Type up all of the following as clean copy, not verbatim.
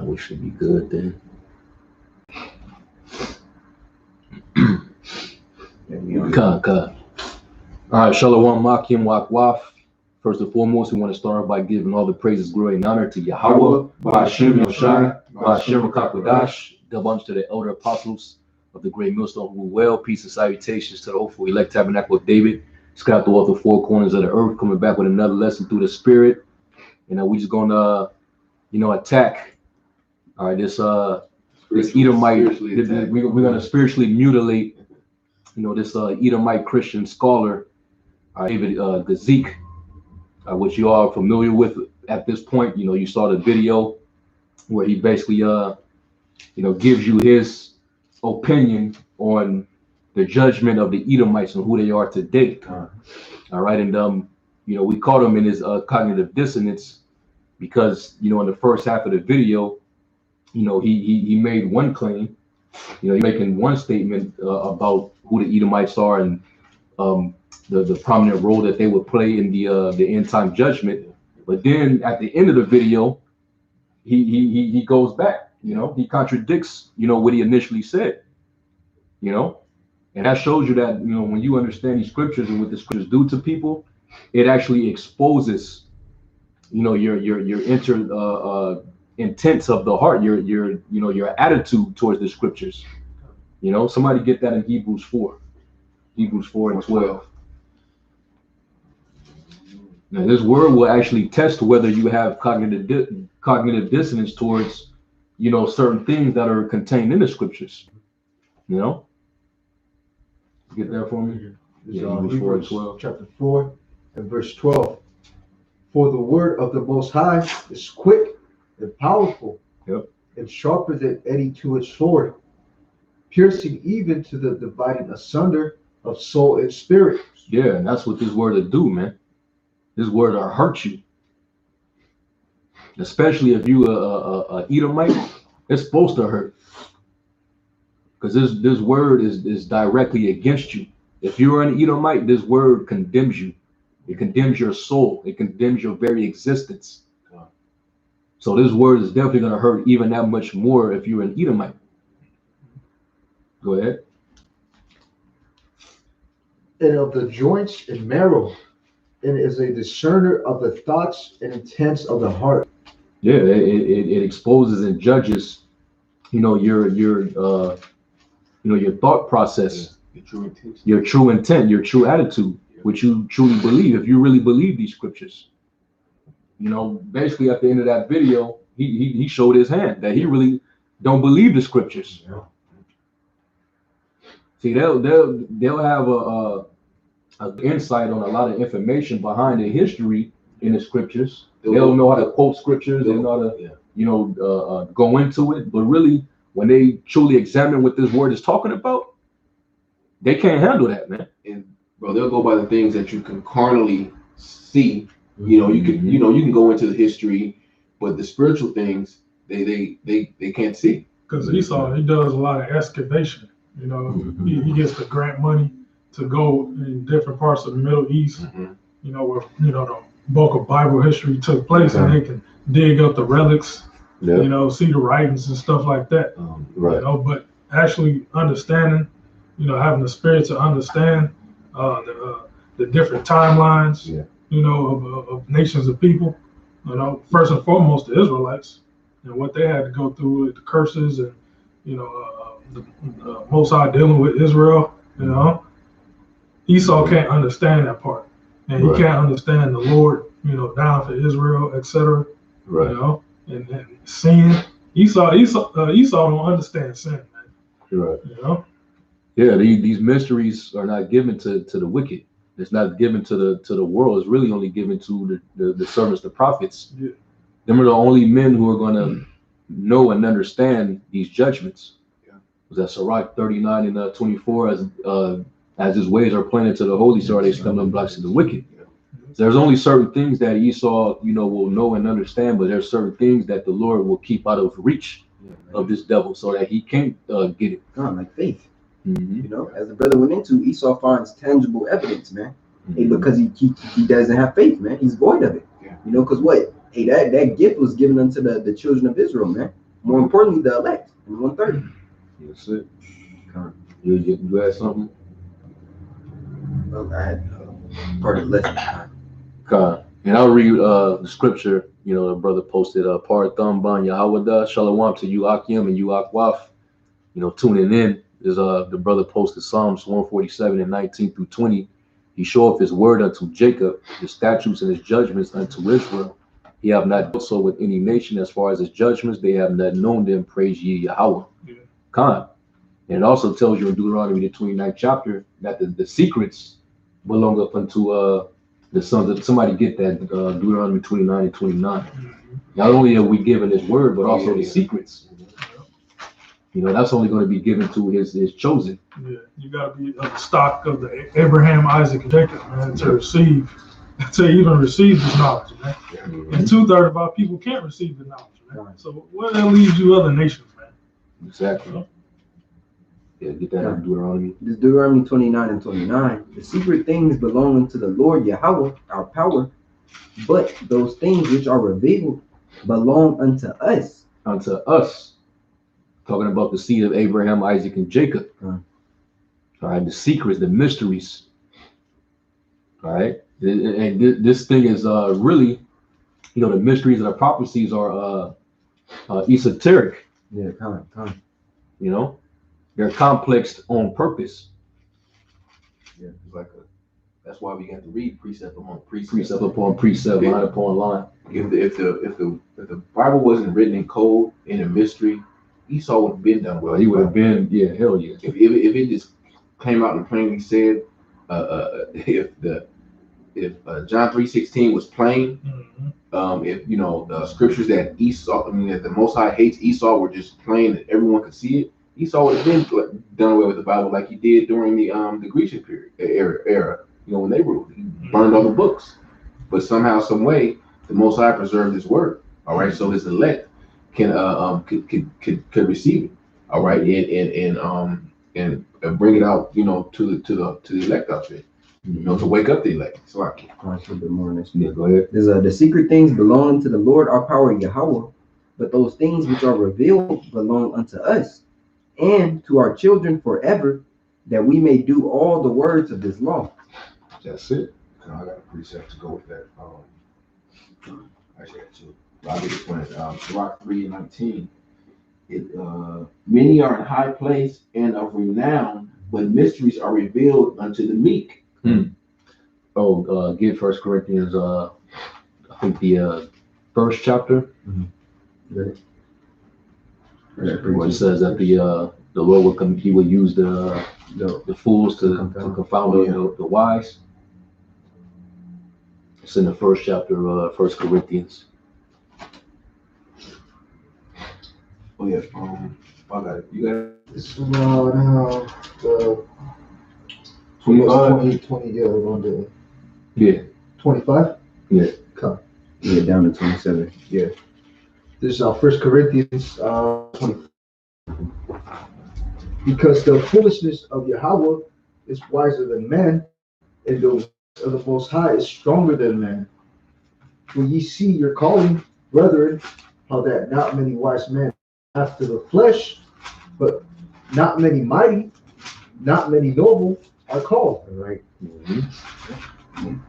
We should be good then. All right, Shalom, Makim, Wak Waf. First and foremost, we want to start by giving all the praises, glory, and honor to Yahweh, Ba'ashem Yoshai, Ba'ashem Rakakwadash, double honors to the elder apostles of the great millstone who well, peace and salutations to the hopeful elect tabernacle of David, scattered throughout the four corners of the earth, coming back with another lesson through the spirit. And we just gonna, attack. All right, this Edomite. We're gonna spiritually mutilate, this Edomite Christian scholar, David Guzik, which you are familiar with at this point. You saw the video where he basically, gives you his opinion on the judgment of the Edomites and who they are today. All right, and we caught him in his cognitive dissonance because in the first half of the video, he made one claim, making one statement about who the Edomites are and the prominent role that they would play in the end time judgment. But then at the end of the video, he goes back. He contradicts what he initially said. And that shows you that when you understand these scriptures and what the scriptures do to people, it actually exposes your intents of the heart, your attitude towards the scriptures. Somebody get that in Hebrews 4 and 12. Now this word will actually test whether you have cognitive dissonance towards certain things that are contained in the scriptures. Get that for me? Hebrews 4 and 12. Chapter 4 and verse 12. For the word of the Most High is quick and powerful, and sharper than any two-edged sword, piercing even to the dividing asunder of soul and spirit. Yeah, and that's what this word will do, man. This word will hurt you, especially if you a Edomite. It's supposed to hurt, because this word is directly against you. If you're an Edomite, this word condemns you. It condemns your soul. It condemns your very existence. So this word is definitely going to hurt even that much more if you're an Edomite. Go ahead. And of the joints and marrow, and is a discerner of the thoughts and intents of the heart. Yeah, it exposes and judges, your thought process, your true intent, your true attitude, what you truly believe. If you really believe these scriptures, basically at the end of that video, he showed his hand that he really don't believe the scriptures. Yeah. See, they'll have a insight on a lot of information behind the history in the scriptures. They'll know how to quote scriptures. They'll know how to, go into it. But really, when they truly examine what this word is talking about, they can't handle that, man. And bro, they'll go by the things that you can carnally see. You can go into the history, but the spiritual things they can't see. Because Esau, he does a lot of excavation. He gets the grant money to go in different parts of the Middle East, where the bulk of Bible history took place, and they can dig up the relics, see the writings and stuff like that. Right. But actually understanding, having the spirit to understand the different timelines, of nations of people. First and foremost, the Israelites and what they had to go through, the curses and the Most High dealing with Israel. Esau can't understand that part, and he can't understand the Lord, down for Israel, etc. Right. And sin. Esau don't understand sin, man. Right. Yeah, these mysteries are not given to the wicked. It's not given to the world. It's really only given to the servants, the prophets. Yeah. Them are the only men who are going to know and understand these judgments. Was that Sirach 39 and 24? As his ways are planted to the holy, so are they stumbling blocks to the wicked. So there's only certain things that Esau, will know and understand, but there's certain things that the Lord will keep out of reach of this devil, so that he can't get it. Like faith. As the brother went into, Esau finds tangible evidence, man. Hey, because he doesn't have faith, man. He's void of it. Yeah. You know, because what? Hey, that gift was given unto the children of Israel, man. More importantly, the elect in 130. That's it. You had something? Well, I had part of the lesson time. And I'll read the scripture, the brother posted, Par Thumb Ban Yahawada, Shalom to you, Akim and you, Akwaf. Tuning in is the brother posted Psalms 147 and 19 through 20. He showeth his word unto Jacob, his statutes and his judgments unto Israel. He have not done so with any nation as far as his judgments, they have not known them, praise ye Yahweh. Yeah. Khan. And it also tells you in Deuteronomy, the 29th chapter, that the secrets belong up unto the sons of, somebody get that, Deuteronomy 29 and 29. Mm-hmm. Not only are we given his word, but also the secrets. That's only going to be given to his chosen. Yeah, you got to be of the stock of the Abraham, Isaac, and Jacob, man, to even receive this knowledge, man. And 2/3 of our people can't receive the knowledge, man. So where that leaves you other nations, man? Exactly. Yeah, get that in Deuteronomy. This Deuteronomy 29 and 29. The secret things belong unto the Lord Yahweh, our power, but those things which are revealed belong unto us. Unto us. Talking about the seed of Abraham, Isaac, and Jacob. All right, the secrets, the mysteries. All right, and this thing is really, the mysteries and the prophecies are esoteric. Yeah, come. They're complex on purpose. Yeah, it's like that's why we got to read precept upon precept. Precept upon precept, line upon line. If the Bible wasn't written in code, in a mystery, Esau would have been done well. He would have been, hell yeah. If it just came out and plainly said, if John 3:16 was plain, if the scriptures that that the Most High hates Esau were just plain that everyone could see it, Esau would have been done away with the Bible like he did during the Grecian period era. When they ruled, he burned all the books. But somehow, some way, the Most High preserved His word. All right, so His elect can could receive it. All right, and bring it out, to the elect out there. To wake up the elect. So a little bit more on this. Yeah, go ahead. There's the secret things belong to the Lord, our power, Yahweh, but those things which are revealed belong unto us and to our children forever, that we may do all the words of this law. That's it. I got a precept to go with that. Actually, I got two. I'll get this one. Sirach 3:19. Many are in high place and of renown, but mysteries are revealed unto the meek. Give 1 Corinthians, I think the first chapter. Where it says that the Lord will come, He will use the fools to confound the wise. It's in the first chapter of 1 Corinthians. Oh yeah, I got it. You got it. It's around the 25. 20, yeah, around the Yeah. 25? Yeah. Come. Yeah, down to 27. Yeah. This is 1 Corinthians 20. Because the foolishness of Yahweh is wiser than man, and the wisdom of the Most High is stronger than man. When ye see your calling, brethren, how that not many wise men after the flesh, but not many mighty, not many noble are called. Right.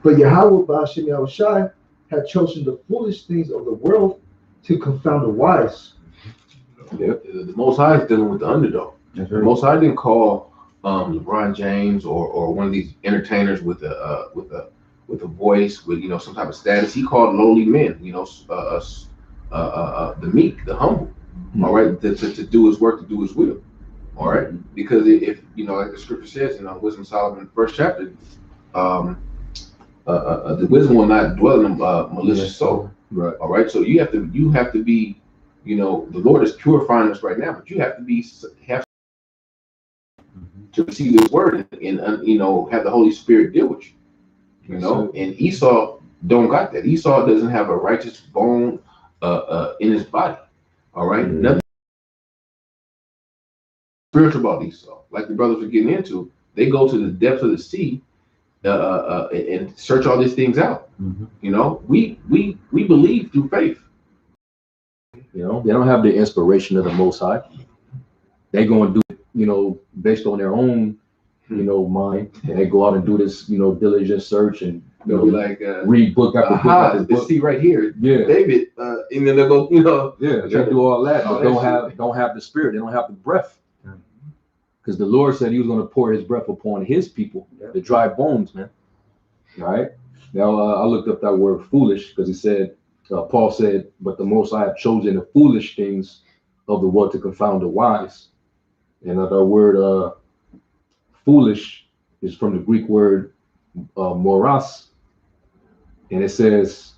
But Yahweh Ba'ashem Yahushai had chosen the foolish things of the world to confound the wise. Yep. The Most High is dealing with the underdog. That's The right. Most High didn't call LeBron James or one of these entertainers with a voice with some type of status. He called lowly men, the meek, the humble. All right, to do His work, to do His will. All right, because if like the scripture says in Wisdom of Solomon, first chapter, the wisdom will not dwell in a malicious soul. Right. All right, so you have to be, the Lord is purifying us right now, but you have to to receive His word and have the Holy Spirit deal with you. And Esau don't got that. Esau doesn't have a righteous bone in his body. All right, nothing spiritual about Esau. Like the brothers are getting into, they go to the depths of the sea and search all these things out. Mhm. You know, we believe through faith. You know, they don't have the inspiration of the Most High. They go and do it, you know, based on their own, you know, mind, and they go out and do this, you know, diligent search and They'll be like, read book after book after book. See right here, Yeah, David, and then they'll go, you know, yeah, they do all that, but don't have the spirit. They don't have the breath, because the Lord said He was going to pour His breath upon His people, the dry bones, man. All right. Now I looked up that word foolish because he said, Paul said, but the Most High have chosen the foolish things of the world to confound the wise. And that word foolish is from the Greek word moros, and it says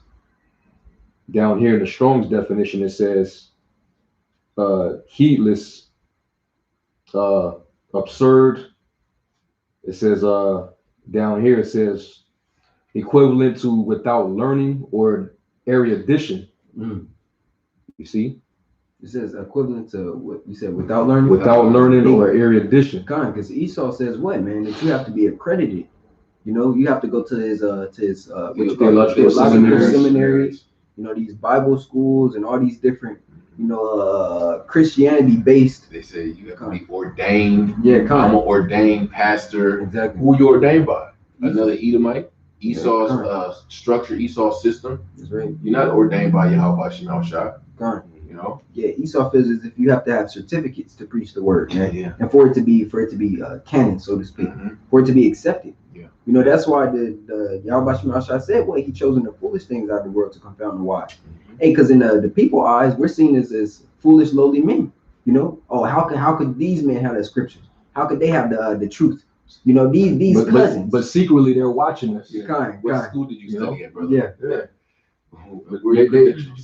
down here in the Strong's definition, it says heedless, absurd. It says down here, it says equivalent to without learning or erudition. You see? It says equivalent to what you said, without learning? Without learning or erudition. Because Esau says what, man? That you have to be accredited. You know, you have to go to his theological seminaries, you know, these Bible schools and all these different, you know, Christianity based. They say you have to be ordained. Yeah, I'm an ordained pastor. Exactly. Who you ordained by? Another Edomite. Esau's structure, Esau's system. That's right. You're not ordained by Yahweh Shem Shah. You know. Yeah, Esau feels as if you have to have certificates to preach the word, man. Yeah. And for it to be canon, so to speak, for it to be accepted. Yeah. You know, that's why the Yahweh Shem Shah said, well, He chosen the foolish things out of the world to confound the wise. Hey, because in the people eyes, we're seen as foolish, lowly men. You know, oh, how could these men have the scriptures? How could they have the truth? You know, these cousins. But secretly they're watching us. Yeah. What school did you study at, brother? Yeah.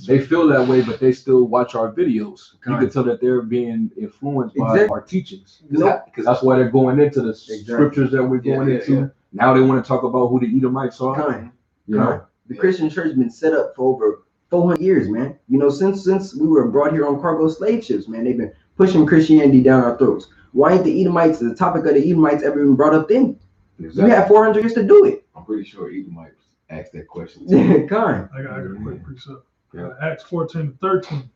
They feel that way, but they still watch our videos. You can tell that they're being influenced by our teachings. Because that's why they're going into the scriptures that we're going into. Now they want to talk about who the Edomites are. You know? The Christian church has been set up for over 400 years, man. You know, since we were brought here on cargo slave ships, man, they've been pushing Christianity down our throats. Why ain't the Edomites, the topic of the Edomites, ever been brought up then? Exactly. You had 400 years to do it. I'm pretty sure Edomites asked that question. I got a quick precept. Acts 14:13.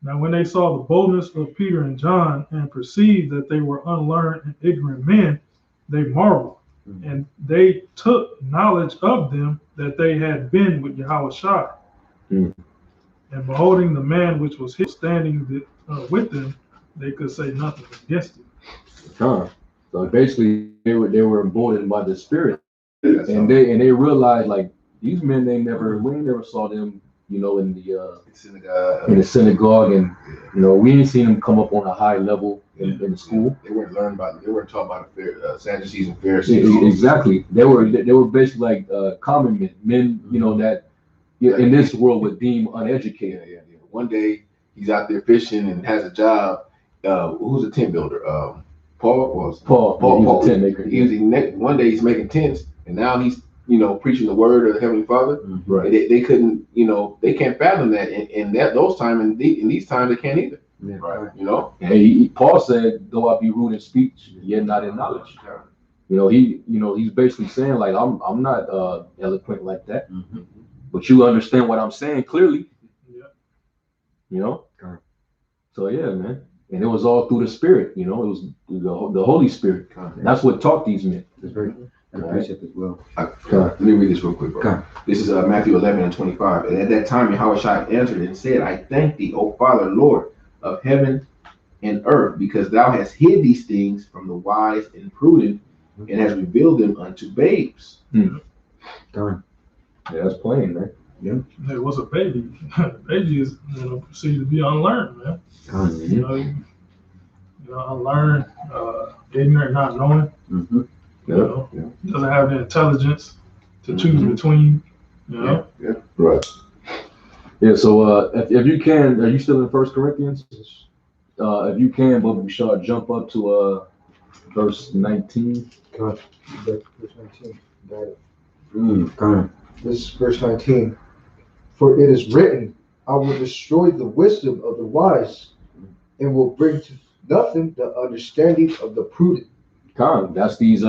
Now, when they saw the boldness of Peter and John and perceived that they were unlearned and ignorant men, they marveled. And they took knowledge of them that they had been with Yahweh Shai. And beholding the man which was standing with them, they could say nothing against it. So basically, they were emboldened by the Spirit, and they realized, like, these men, we never saw them, you know, in the synagogue, and you know, we ain't seen them come up on a high level in the school. They weren't taught by the Sadducees and Pharisees. Exactly. They were basically like common men, you know, that in this world would deem uneducated. Yeah. One day he's out there fishing and has a job. Who's a tent builder? Paul. He's a tent maker. One day he's making tents, and now he's, you know, preaching the word of the Heavenly Father. Right. They couldn't, you know, they can't fathom that in those times, and in these times they can't either. Yeah. Right. You know. And Paul said, "Though I be rude in speech, yet not in knowledge." You know, he's basically saying, like, I'm not eloquent like that, but you understand what I'm saying clearly. Yeah. You know. So yeah, man. And it was all through the Spirit, you know. It was the Holy Spirit. That's what taught these men. That's very precept as well. Let me read this real quick, bro. This is Matthew 11:25. And at that time, Yahweh Shai answered and said, I thank thee, O Father, Lord of heaven and earth, because thou hast hid these things from the wise and prudent, and hast revealed them unto babes. Yeah, that's plain, man. It was a baby. Baby is, you know, perceived to be unlearned, man. You know, unlearned, ignorant, not knowing. You know, doesn't have the intelligence to choose between. You know. Right. Yeah. So, if you can, are you still in 1 Corinthians? If you can, but we shall jump up to verse 19. Verse 19. Got it. This is verse 19. For it is written, I will destroy the wisdom of the wise, and will bring to nothing the understanding of the prudent. That's these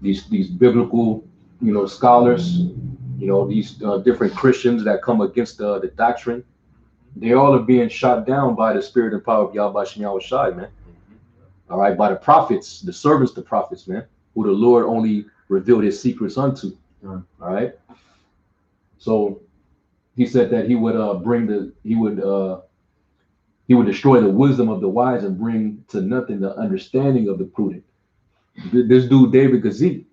these biblical, scholars, these different Christians that come against the doctrine, they all are being shot down by the spirit and power of Yahweh Shem Yahweh Shai, man. All right, by the prophets, the servants, the prophets, man, who the Lord only revealed his secrets unto. All right. So he said that he would he would destroy the wisdom of the wise and bring to nothing the understanding of the prudent. This dude, David Guzik,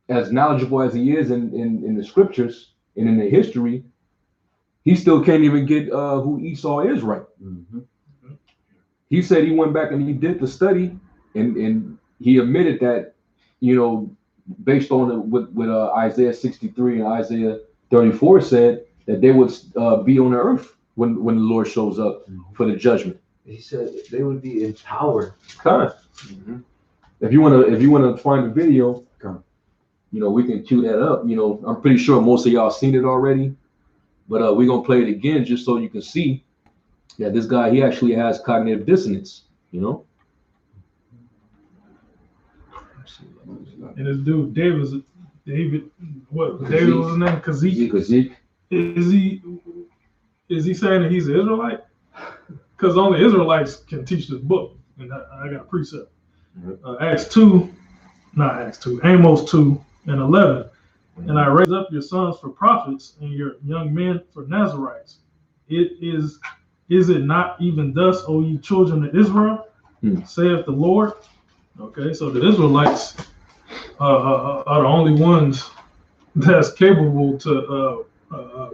as knowledgeable as he is in the scriptures and in the history, he still can't even get who Esau is right. Mm-hmm. He said he went back and he did the study, and he admitted that, based on what Isaiah 63 and Isaiah 34 said, that they would be on the earth when the Lord shows up for the judgment. He said they would be empowered. Mm-hmm. If you wanna find the video, we can cue that up. I'm pretty sure most of y'all seen it already, but we're gonna play it again just so you can see that this guy, he actually has cognitive dissonance. And this dude, David was his name? Guzik. Is he saying that he's an Israelite? Because only Israelites can teach this book, and I got a precept. Amos 2 and 11. And I raise up your sons for prophets and your young men for Nazarites. Is it not even thus, O ye children of Israel, saith the Lord? Okay, so the Israelites are the only ones that's capable to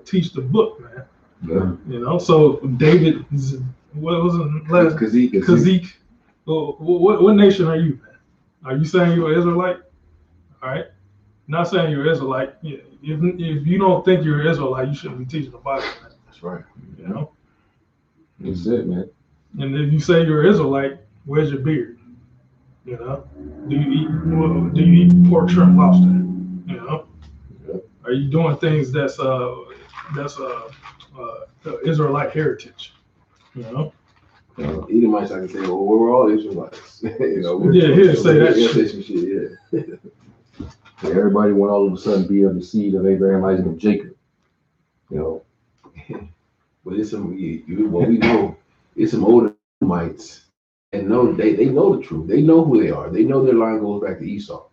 teach the book, man. Yeah. So David, what was it last? Guzik. What nation are you, man? Are you saying you're an Israelite? All right. Not saying you're an Israelite. If you don't think you're an Israelite, you shouldn't be teaching the Bible, man. That's right. That's it, man. And if you say you're an Israelite, where's your beard? Do you eat pork, shrimp, lobster? Are you doing things that's Israelite heritage? Edomites, I can say, well, we're all Israelites. He'll say that shit. Yeah. Everybody want all of a sudden be of the seed of Abraham, Isaac, and Jacob. But it's some what we know. It's some older Edomites, and they know the truth. They know who they are. They know their line goes back to Esau,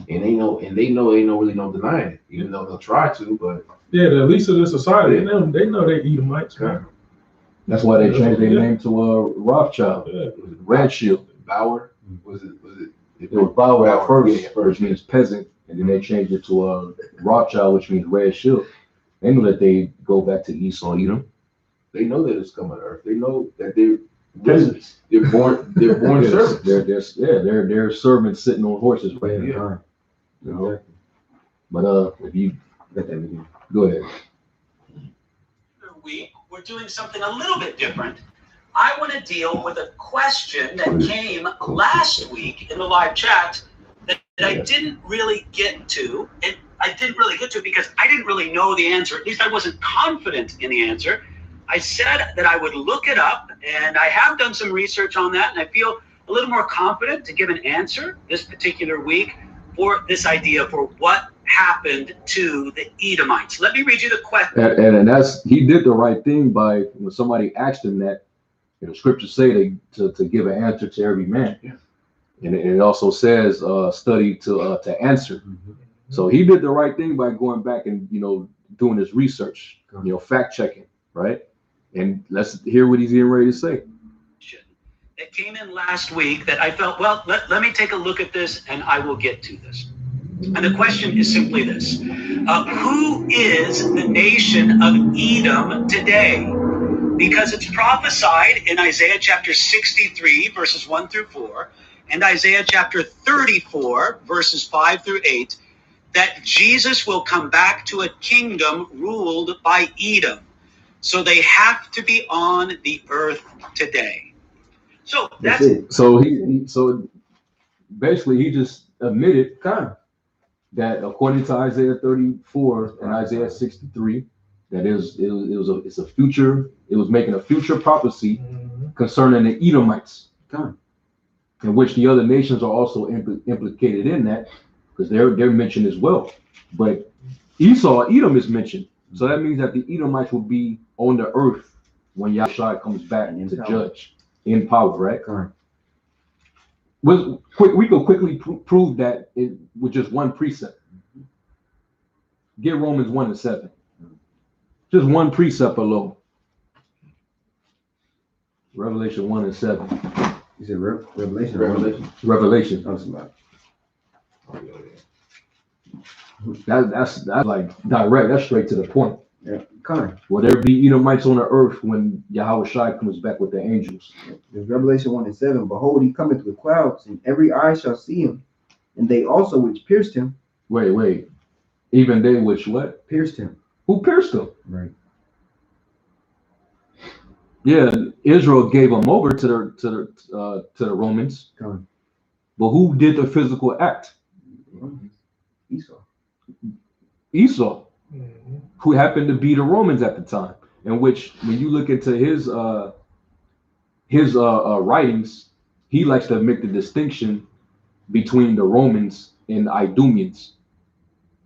and they know ain't really no denying it, even though they'll try to. But the least of the society, they know they Edomites, man. That's why they changed their name to Rothschild. Red Shield. Bauer was it? It was Bauer at first, which means peasant, and then they changed it to Rothschild, which means Red Shield. They know that they go back to Esau, Edom. They know that it's coming to earth. They know that they're peasants. They're born servants. They're servants sitting on horses right now. But if you got that video, go ahead. We're doing something a little bit different. I want to deal with a question that came last week in the live chat that I didn't really get to. And I didn't really get to because I didn't really know the answer. At least I wasn't confident in the answer. I said that I would look it up, and I have done some research on that, and I feel a little more confident to give an answer this particular week for this idea for what happened to the Edomites. Let me read you the question. And he did the right thing by when somebody asked him that. The scriptures say to give an answer to every man, and it also says study to answer. Mm-hmm. So he did the right thing by going back and doing his research, fact checking, right? And let's hear what he's getting ready to say. It came in last week that I felt, well, let me take a look at this and I will get to this. And the question is simply this. Who is the nation of Edom today? Because it's prophesied in Isaiah chapter 63, verses 1 through 4, and Isaiah chapter 34, verses 5 through 8, that Jesus will come back to a kingdom ruled by Edom. So they have to be on the earth today. So that's it. So basically he just admitted that according to Isaiah 34 and Isaiah 63, that it's a future. It was making a future prophecy concerning the Edomites, in which the other nations are also implicated in that. because they're mentioned as well. But Esau, Edom is mentioned. So that means that the Edomites will be on the earth when Yahshua comes back to judge in power, right? Correct. We could quickly prove that with just one precept. Get Romans 1:7. Just one precept alone. Revelation 1:7. You said Revelation? Revelation. Oh, somebody. That's like direct. That's straight to the point. Yeah, kind. Will there be Edomites on the earth when Yahweh Shai comes back with the angels? There's Revelation 1:7. Behold, he cometh with clouds, and every eye shall see him, and they also which pierced him. Wait. Even they which what? Pierced him. Who pierced him? Right. Yeah, Israel gave them over to the Romans. Come. But who did the physical act? Esau. Esau, Mm-hmm. who happened to be the Romans at the time. In which, when you look into his writings, he likes to make the distinction between the Romans and Idumeans.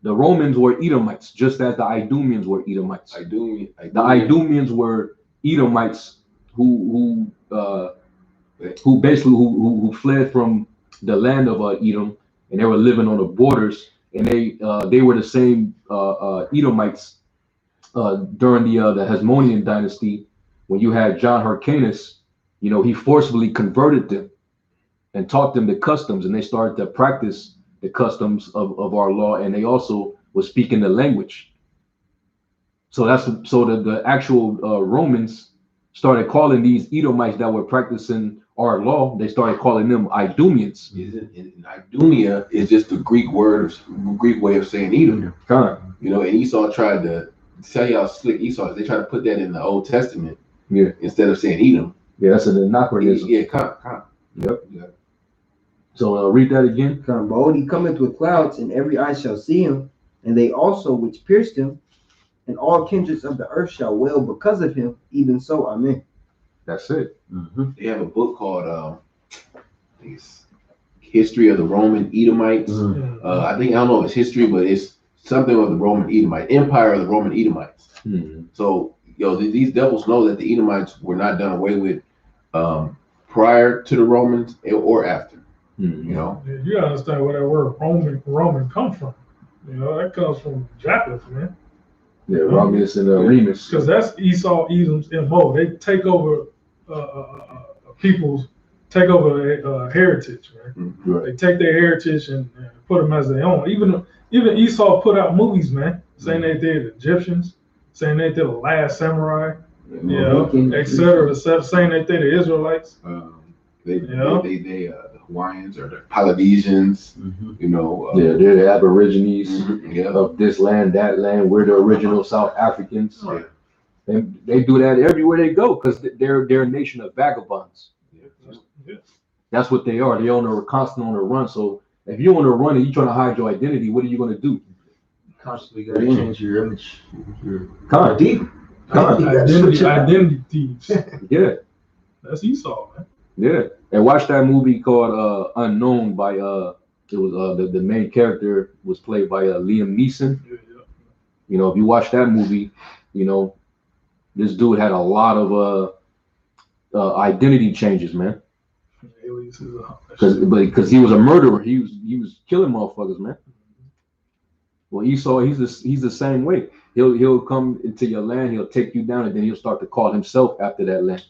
The Romans were Edomites, just as the Idumeans were Edomites. The Idumeans were Edomites who fled from the land of Edom, and they were living on the borders, and they were the same Edomites during the Hasmonean dynasty. When you had John Hyrcanus, he forcibly converted them and taught them the customs, and they started to practice the customs of our law, and they also were speaking the language. So the actual Romans started calling these Edomites that were practicing our law, they started calling them Idumeans. Idumea is just the Greek way of saying Edom. And Esau tried to tell you how slick Esau is. They tried to put that in the Old Testament, instead of saying Edom. Yeah, that's an anachronism. Yep. So read that again. Behold, he cometh with clouds, and every eye shall see him, and they also which pierced him, and all kindreds of the earth shall wail because of him. Even so, amen. That's it. Mm-hmm. They have a book called History of the Roman Edomites. Mm-hmm. I don't know if it's history, but it's something of the Roman Edomite Empire of the Roman Edomites. Mm-hmm. So these devils know that the Edomites were not done away with prior to the Romans or after. Mm-hmm. You gotta understand where that word Roman comes from. That comes from Japheth, man. Yeah, Romulus and Remus. Because that's Esau, Edom's MO. They take over heritage, man. Right. They take their heritage and put them as their own. Even Esau put out movies, man, saying they did Egyptians, saying they did the Last Samurai, etc., saying they did the Israelites. The Hawaiians or the Polynesians, they're the Aborigines of this land, that land. We're the original South Africans. Right. And they do that everywhere they go because they're a nation of vagabonds. Yeah. That's what they are. They're constantly on the run. So if you're on the run and you're trying to hide your identity, what are you going to do? Constantly got to change your image. Identity thieves. Yeah. That's Esau, man. Yeah. And watch that movie called Unknown by it was the main character was played by Liam Neeson. Yeah. If you watch that movie, this dude had a lot of identity changes, man. Because he was a murderer. He was killing motherfuckers, man. Well, Esau, he's the same way. He'll come into your land, he'll take you down, and then he'll start to call himself after that land.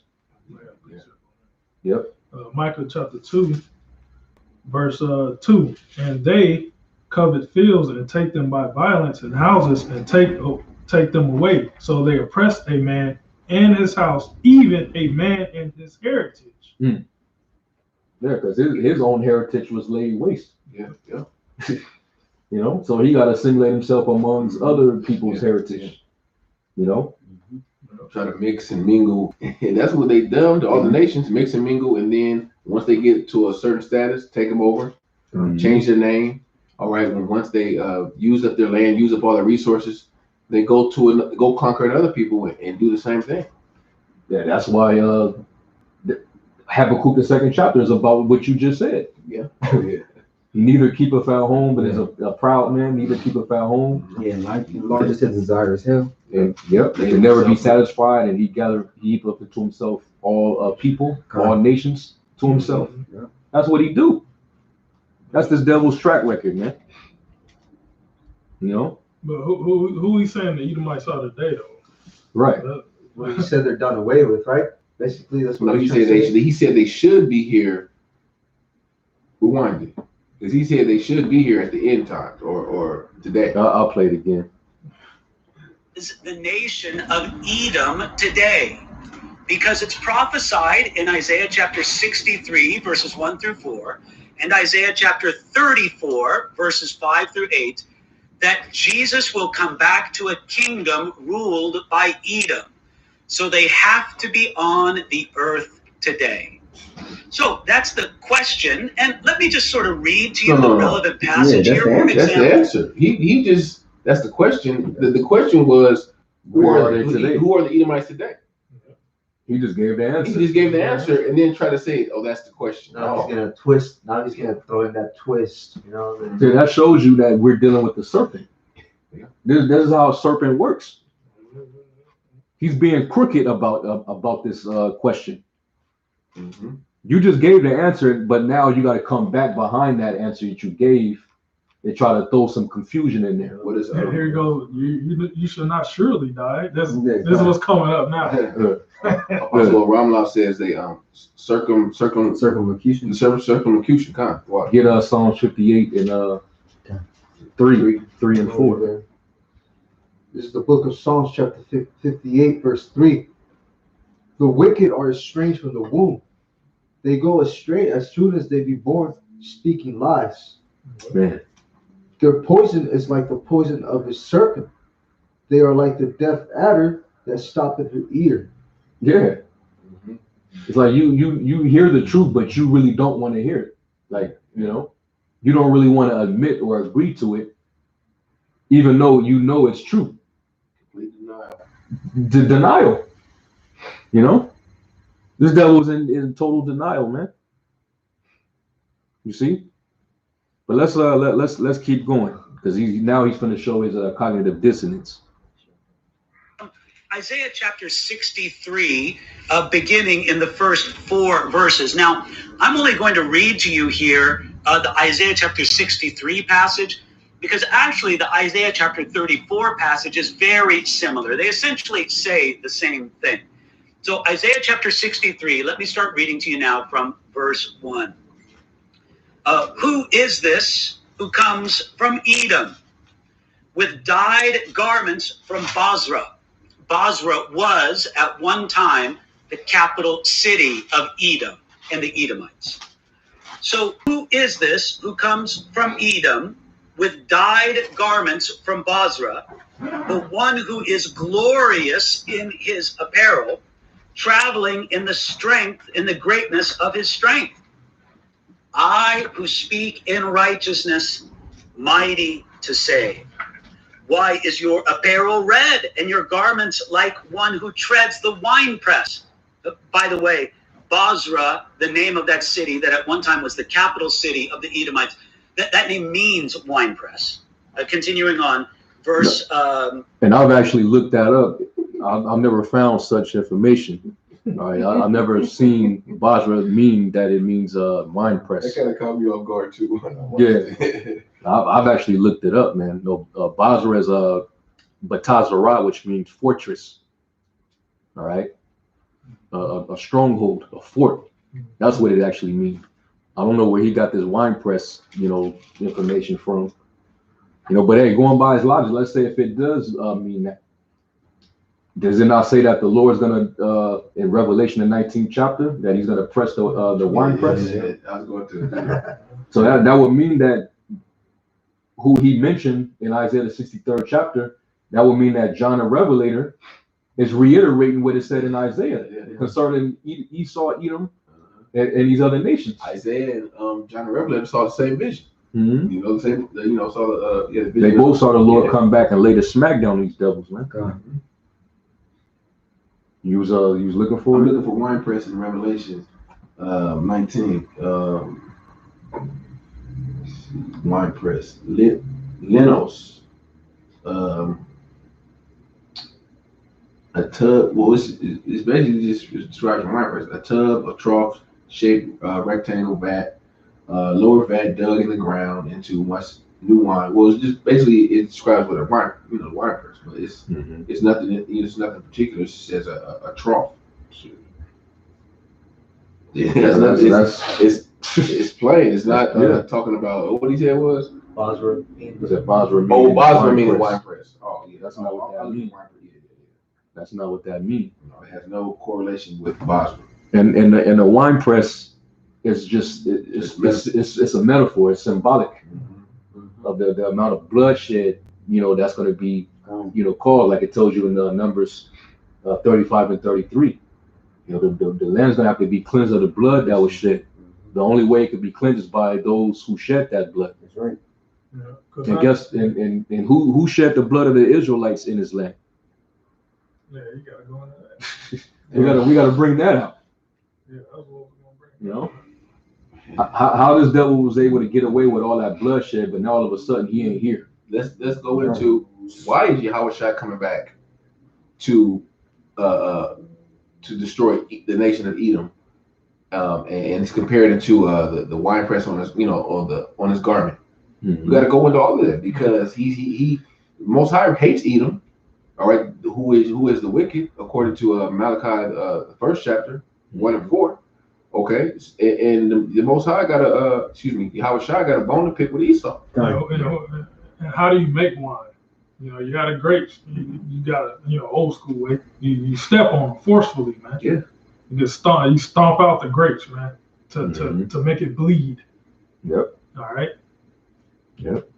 Yep. Micah chapter 2, verse 2. And they covet fields and take them by violence, and houses and take them away. So they oppressed a man in his house, even a man in his heritage. Yeah, because his own heritage was laid waste. Yeah. So he got to assimilate himself amongst other people's heritage. Try to mix and mingle, and that's what they done to all the nations, mix and mingle, and then once they get to a certain status, take them over, change their name. All right, once they use up their land, use up all their resources, they go conquer other people and do the same thing. Yeah, that's why Habakkuk the 2nd chapter is about what you just said. Yeah. Neither keepeth at home, but is a proud man. Neither keepeth at home. Yeah, like the largest his desire is hell. And yep, they can never be satisfied. And he heaped up to himself all people, all nations to himself. Yeah. That's what he do. That's this devil's track record, man. You know. But who he's saying the Edomites are today, though? Right. Well, he said they're done away with, right? Basically, that's what No, he said he said they should be here. Rewind it, because he said they should be here at the end times or today. I'll play it again. Is the nation of Edom today, because it's prophesied in Isaiah chapter 63 verses 1 through 4 and Isaiah chapter 34 verses 5 through 8 that Jesus will come back to a kingdom ruled by Edom. So they have to be on the earth today. So that's the question. And let me just sort of read to you the relevant passage here. For That's the answer. He just, that's the question. The question was, who are they today? Who are the Edomites today? He just gave the answer. He just gave the answer and then try to say, oh, that's the question. Now he's gonna twist. Now he's gonna throw in that twist. You know. See, that shows you that we're dealing with the serpent. Yeah. This is how a serpent works. He's being crooked about this question. Mm-hmm. You just gave the answer, but now you got to come back behind that answer that you gave and try to throw some confusion in there. What is Here you go. You should not surely die. This is what's coming up now. Apostle Ramlaw says they circumlocution. Kind. Wow. Get Psalm 58 and 3 and 4. This is the book of Psalms, chapter 58, verse 3. The wicked are estranged from the womb. They go astray as soon as they be born, speaking lies. Man. Their poison is like the poison of a serpent. They are like the deaf adder that stoppeth her ear. Yeah. Mm-hmm. It's like you hear the truth, but you really don't want to hear it. Like, you know, you don't really want to admit or agree to it, even though you know it's true. Denial. You know, this devil's in total denial, man. You see, but let's keep going because he's going to show his cognitive dissonance. Isaiah chapter 63, beginning in the first 4 verses. Now, I'm only going to read to you here the Isaiah chapter 63 passage, because actually the Isaiah chapter 34 passage is very similar. They essentially say the same thing. So Isaiah chapter 63, let me start reading to you now from verse 1. Who is this who comes from Edom with dyed garments from Bozrah? Bozrah was at one time the capital city of Edom and the Edomites. So who is this who comes from Edom with dyed garments from Bozrah, the one who is glorious in his apparel, traveling in the strength, in the greatness of his strength? I who speak in righteousness, mighty to save. Why is your apparel red and your garments like one who treads the winepress? By the way, Bozrah, the name of that city that at one time was the capital city of the Edomites, that name means winepress. Continuing on, verse... and I've actually looked that up. I've never found such information. All right, I've never seen Bozrah mean that it means wine press. That kind of caught me off guard too. Yeah, I've actually looked it up, man. No, Bozrah is Batazara, which means fortress. All right, a stronghold, a fort. That's what it actually means. I don't know where he got this wine press, information from. But hey, going by his logic, let's say if it does mean that. Does it not say that the Lord's gonna in Revelation the 19th chapter that he's gonna press the wine press? Yeah, I was going to. So that would mean that who he mentioned in Isaiah the 63rd chapter, that would mean that John the Revelator is reiterating what it said in Isaiah concerning Esau, Edom, and these other nations. Isaiah and John the Revelator saw the same vision. Mm-hmm. Saw the vision. They both saw the Lord come back and lay the smack down these devils, man. Mm-hmm. You was looking for I'm looking for wine press in Revelation 19. wine press. Linos. A tub. Well, it's basically just describes a wine press. A tub, a trough shaped rectangle vat, lower vat dug in the ground into much new wine. Well, it's just basically it describes what a wine, wine press, but it's nothing. It's nothing particular. It just says a trough. Yeah, it's plain. It's not talking about what he said was Basra. Basra meaning wine press. Oh, yeah, that's not what that means. That's not what that means. No, it has no correlation with Basra. And the wine press is just it's a metaphor. It's symbolic of the amount of bloodshed that's going to be caused, like it tells you in the Numbers 35 and 33. The land's gonna have to be cleansed of the blood that was shed. The only way it could be cleansed is by those who shed that blood. That's right. And who shed the blood of the Israelites in his land? Yeah, you gotta go into that. we gotta bring that out. Yeah, that's what we're gonna bring. How this devil was able to get away with all that bloodshed, but now all of a sudden he ain't here. Let's go into why is Yahweh coming back to destroy the nation of Edom, and it's compared into the wine press on his on his garment. We got to go into all of that because he Most High hates Edom. All right, who is the wicked according to Malachi the first chapter 1 and 4. Okay, and the Most High got Yahweh got a bone to pick with Esau. And how do you make wine? You got a grapes. You got a old school way. You step on them forcefully, man. Yeah. You stomp out the grapes, man, to make it bleed. Yep. All right. Yep.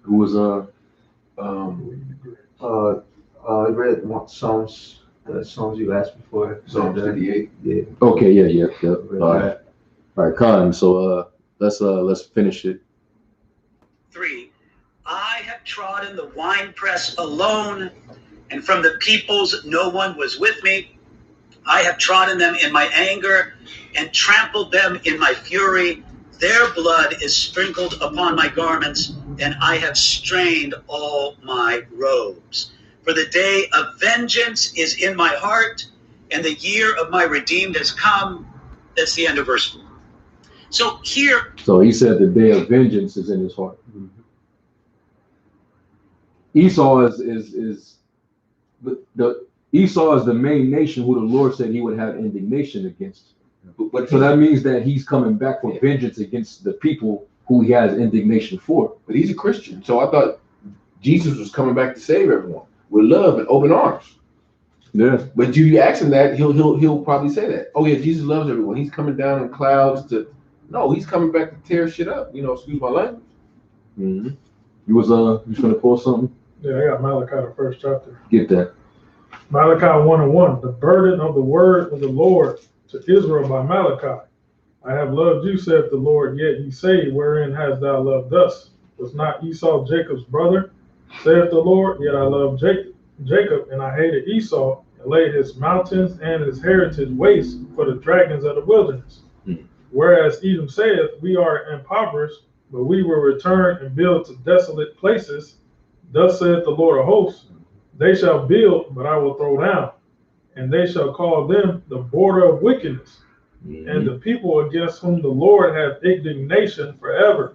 Who was I read Psalms. The Psalms you asked before. Psalm 58. Yeah. Okay. Yeah. All right, Khan. So let's finish it. 3. I have trodden the winepress alone, and from the peoples no one was with me. I have trodden them in my anger and trampled them in my fury. Their blood is sprinkled upon my garments, and I have strained all my robes. For the day of vengeance is in my heart, and the year of my redeemed has come. That's the end of verse 4. So he said the day of vengeance is in his heart. Esau is the main nation who the Lord said he would have indignation against. But so that means that he's coming back for vengeance against the people who he has indignation for. But he's a Christian, so I thought Jesus was coming back to save everyone with love and open arms. Yeah. But you ask him that, he'll probably say that. Oh yeah, Jesus loves everyone. He's coming down in clouds to. No, he's coming back to tear shit up. Excuse my language. Mm-hmm. You was gonna pull something? Yeah, I got Malachi the first chapter. Get that. Malachi 1:1. The burden of the word of the Lord to Israel by Malachi. I have loved you, saith the Lord, yet ye say, wherein hast thou loved us? Was not Esau Jacob's brother, saith the Lord? Yet I loved Jacob, and I hated Esau, and laid his mountains and his heritage waste for the dragons of the wilderness. Whereas Edom saith, we are impoverished, but we will return and build to desolate places. Thus saith the Lord of hosts, they shall build, but I will throw down, and they shall call them the border of wickedness, and the people against whom the Lord hath indignation forever.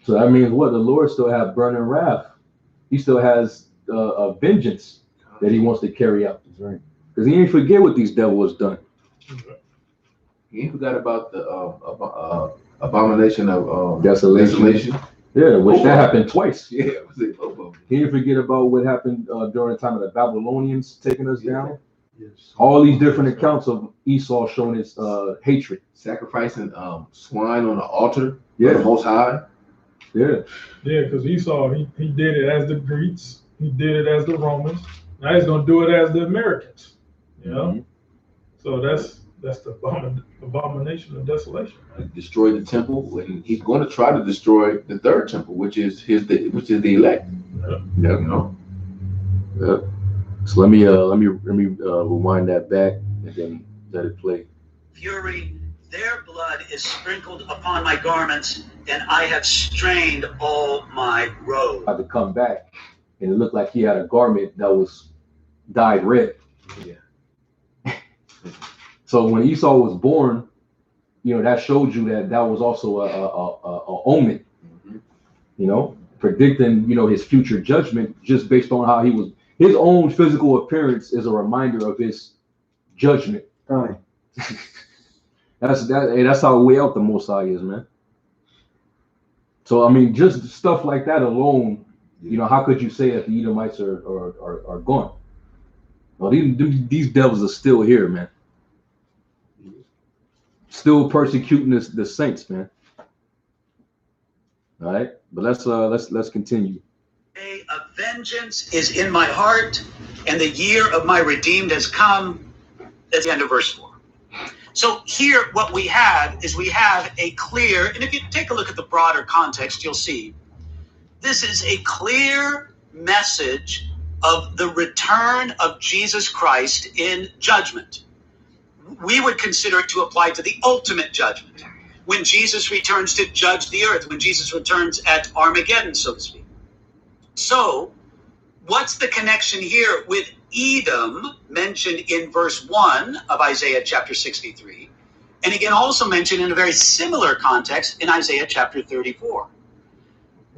So that means what? The Lord still has burning wrath. He still has a vengeance that he wants to carry out. That's right. Because he ain't forget what these devils done. He ain't forgot about the abomination of desolation. Yeah, which that happened twice. Yeah, he didn't forget about what happened during the time of the Babylonians taking us down. Yes. All these different accounts of Esau showing his hatred. Sacrificing swine on the altar for the Most High. Yeah, because Esau, he did it as the Greeks. He did it as the Romans. Now he's going to do it as the Americans. So that's the abomination of desolation. Destroy the temple, and he's going to try to destroy the third temple, which is the elect. So let me rewind that back and then let it play. Fury, their blood is sprinkled upon my garments, and I have strained all my robes. Had to come back, and it looked like he had a garment that was dyed red. Yeah. So when Esau was born, you know, that showed you that was also a omen, you know, predicting, you know, his future judgment just based on how he was. His own physical appearance is a reminder of his judgment. Right. That's how way out the Most High is, man. So I mean, just stuff like that alone, you know, how could you say that the Edomites are gone? Well, these devils are still here, man. Still persecuting the saints, man. All right, but let's continue. Day of vengeance is in my heart, and the year of my redeemed has come. That's the end of verse 4. So here what we have is a clear, and if you take a look at the broader context, you'll see this is a clear message of the return of Jesus Christ in judgment. We would consider it to apply to the ultimate judgment, when Jesus returns to judge the earth, when Jesus returns at Armageddon, so to speak. So, what's the connection here with Edom, mentioned in verse 1 of Isaiah chapter 63, and again also mentioned in a very similar context in Isaiah chapter 34?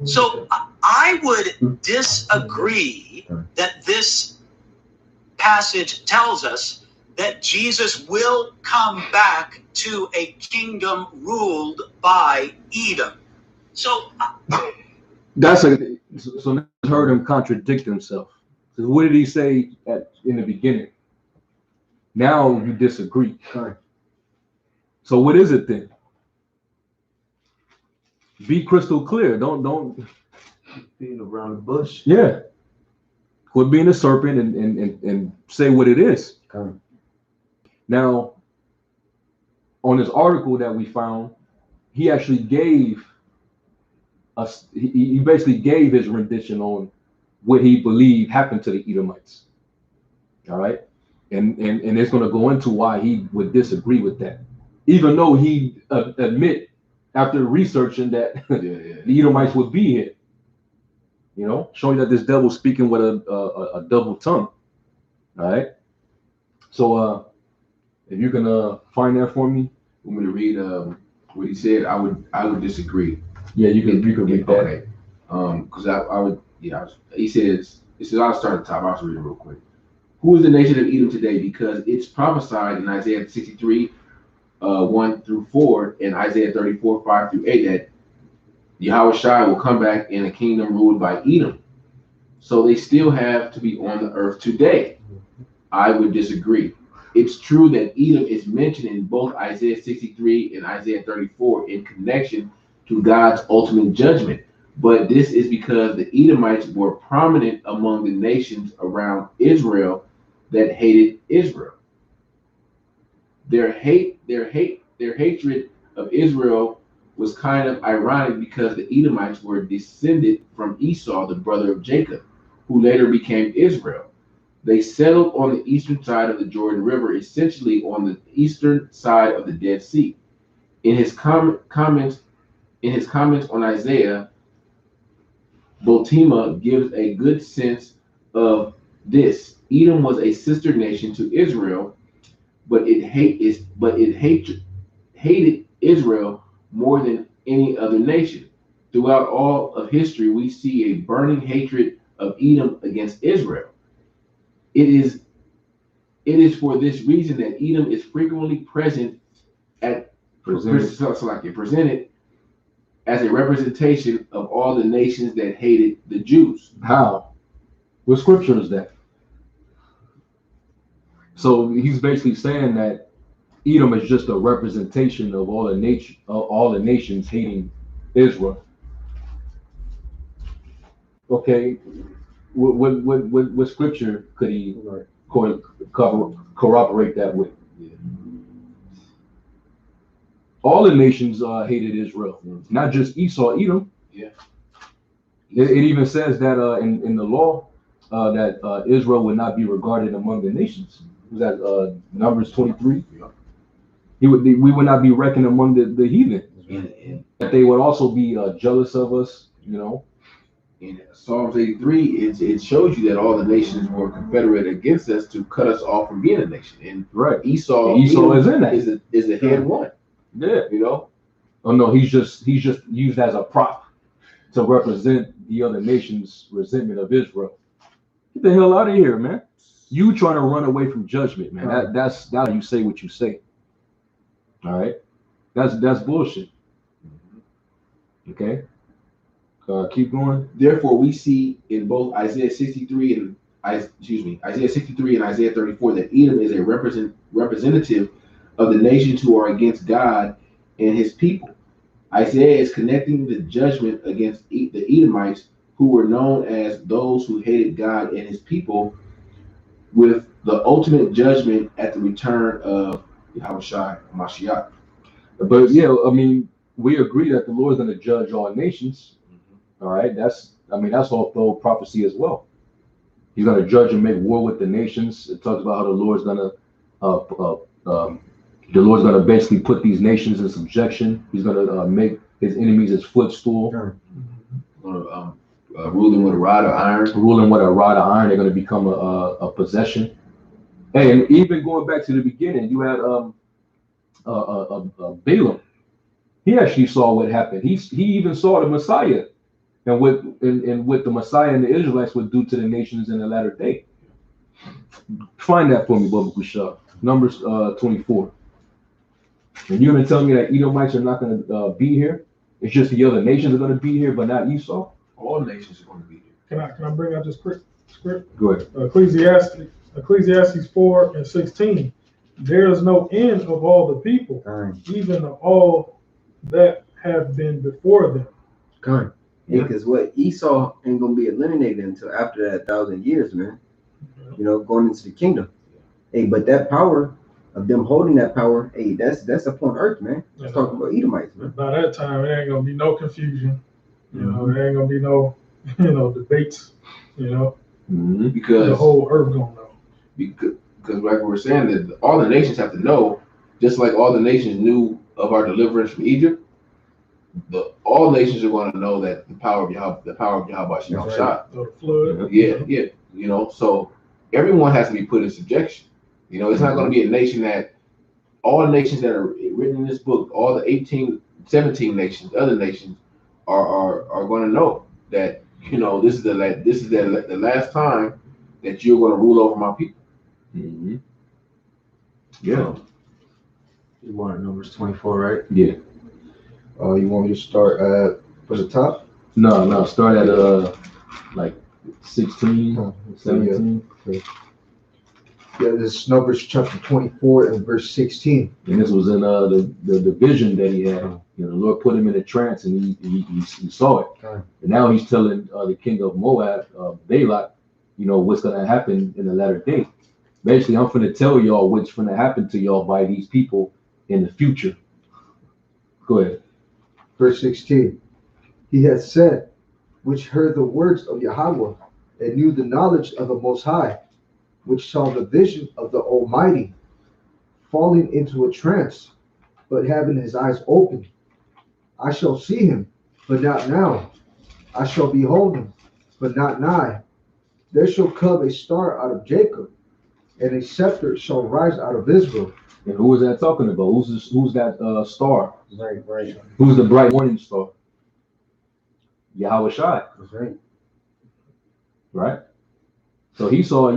So, I would disagree that this passage tells us that Jesus will come back to a kingdom ruled by Edom. So so I heard him contradict himself. So what did he say in the beginning? Now you disagree. Right. So what is it then? Be crystal clear. Don't being around the bush. Yeah. Quit being a serpent and say what it is. Okay. Now, on this article that we found, he actually gave us, he basically gave his rendition on what he believed happened to the Edomites. All right. And it's going to go into why he would disagree with that, even though he admit after researching that the Edomites would be here, you know, showing that this devil speaking with a double tongue. All right. So, if you can find that for me. Want me to read what he said? I would disagree. Yeah, you can read that. Okay. Because I would, yeah. He says, I'll start at the top. I'll just read it real quick. Who is the nation of Edom today? Because it's prophesied in Isaiah 63, 1 through 4, and Isaiah 34, 5 through 8, that Yahweh Shai will come back in a kingdom ruled by Edom. So they still have to be on the earth today. I would disagree. It's true that Edom is mentioned in both Isaiah 63 and Isaiah 34 in connection to God's ultimate judgment. But this is because the Edomites were prominent among the nations around Israel that hated Israel. Their hatred of Israel was kind of ironic because the Edomites were descended from Esau, the brother of Jacob, who later became Israel. They settled on the eastern side of the Jordan River, essentially on the eastern side of the Dead Sea. In his comments on Isaiah, Botima gives a good sense of this. Edom was a sister nation to Israel, but it hated Israel more than any other nation. Throughout all of history, we see a burning hatred of Edom against Israel. It is for this reason that Edom is frequently presented as a representation of all the nations that hated the Jews. How? What scripture is that? So he's basically saying that Edom is just a representation of all the nations hating Israel. Okay, what scripture could he corroborate that with? All the nations hated Israel, not just Esau, Edom. Yeah. It even says that in the law that Israel would not be regarded among the nations. Was that Numbers 23? Yeah. we would not be reckoned among the heathen. In That they would also be jealous of us, you know. in Psalms 83, it shows you that all the nations were confederate against us to cut us off from being a nation. And Right. Esau is in that. Is the head one. Yeah. You know? Oh no, he's just used as a prop to represent the other nations' resentment of Israel. Get the hell out of here, man. You trying to run away from judgment, man. That's how you say what you say. All right. That's bullshit. Okay. Keep going. Therefore, we see in both Isaiah 63 and Isaiah 63 and Isaiah 34 that Edom is a representative of the nations who are against God and his people. Isaiah is connecting the judgment against the Edomites, who were known as those who hated God and his people, with the ultimate judgment at the return of Yahushua Mashiach. But yeah, I mean, we agree that the Lord is going to judge all nations. All right, that's all prophecy as well. He's going to judge and make war with the nations. It talks about how the Lord's going to basically put these nations in subjection. He's going to make his enemies his footstool. Ruling with a rod of iron. Ruling with a rod of iron, they're going to become a possession. Hey, and even going back to the beginning, you had Balaam. He actually saw what happened. He even saw the Messiah. And what the Messiah and the Israelites would do to the nations in the latter day. Find that for me, Baba Kushah. Numbers 24. And you're going to tell me that Edomites are not going to be here? It's just the other nations are going to be here, but not Esau? All nations are going to be here. Can I bring out this script? Go ahead. Ecclesiastes 4 and 16. There is no end of all the people, even of all that have been before them. Yeah, because what Esau ain't gonna be eliminated until after that 1,000 years, man. You know, going into the kingdom. Hey, but that power of them holding that power, hey, that's upon earth, man. Let's talk about Edomites, man. By that time, there ain't gonna be no confusion. You know, there ain't gonna be no, debates. You know, because the whole earth gonna know. Because like we were saying, that all the nations have to know, just like all the nations knew of our deliverance from Egypt. All nations are going to know that the power of Yahweh Shah. The flood. Yeah. You know, so everyone has to be put in subjection. You know, it's not going to be a nation that all nations that are written in this book, all the 17 nations, other nations are going to know that, you know, this is the last time that you're going to rule over my people. Mm-hmm. Yeah. You want Numbers 24, right? Yeah. You want me to start at for the top? No. Start at like 16, 17. Yeah, this is Numbers chapter 24 and verse 16. And this was in the vision that he had. You know, the Lord put him in a trance, and he saw it. Okay. And now he's telling the king of Moab, Balak, you know, what's going to happen in the latter day. Basically, I'm going to tell y'all what's going to happen to y'all by these people in the future. Go ahead. Verse 16. He had said, which heard the words of Yahweh and knew the knowledge of the Most High, which saw the vision of the Almighty, falling into a trance, but having his eyes open. I shall see him, but not now. I shall behold him, but not nigh. There shall come a star out of Jacob, and a scepter shall rise out of Israel. And who is that talking about? Who's that star? Right. Who's the bright morning star? Yahweh Shai. That's right. Right? So he saw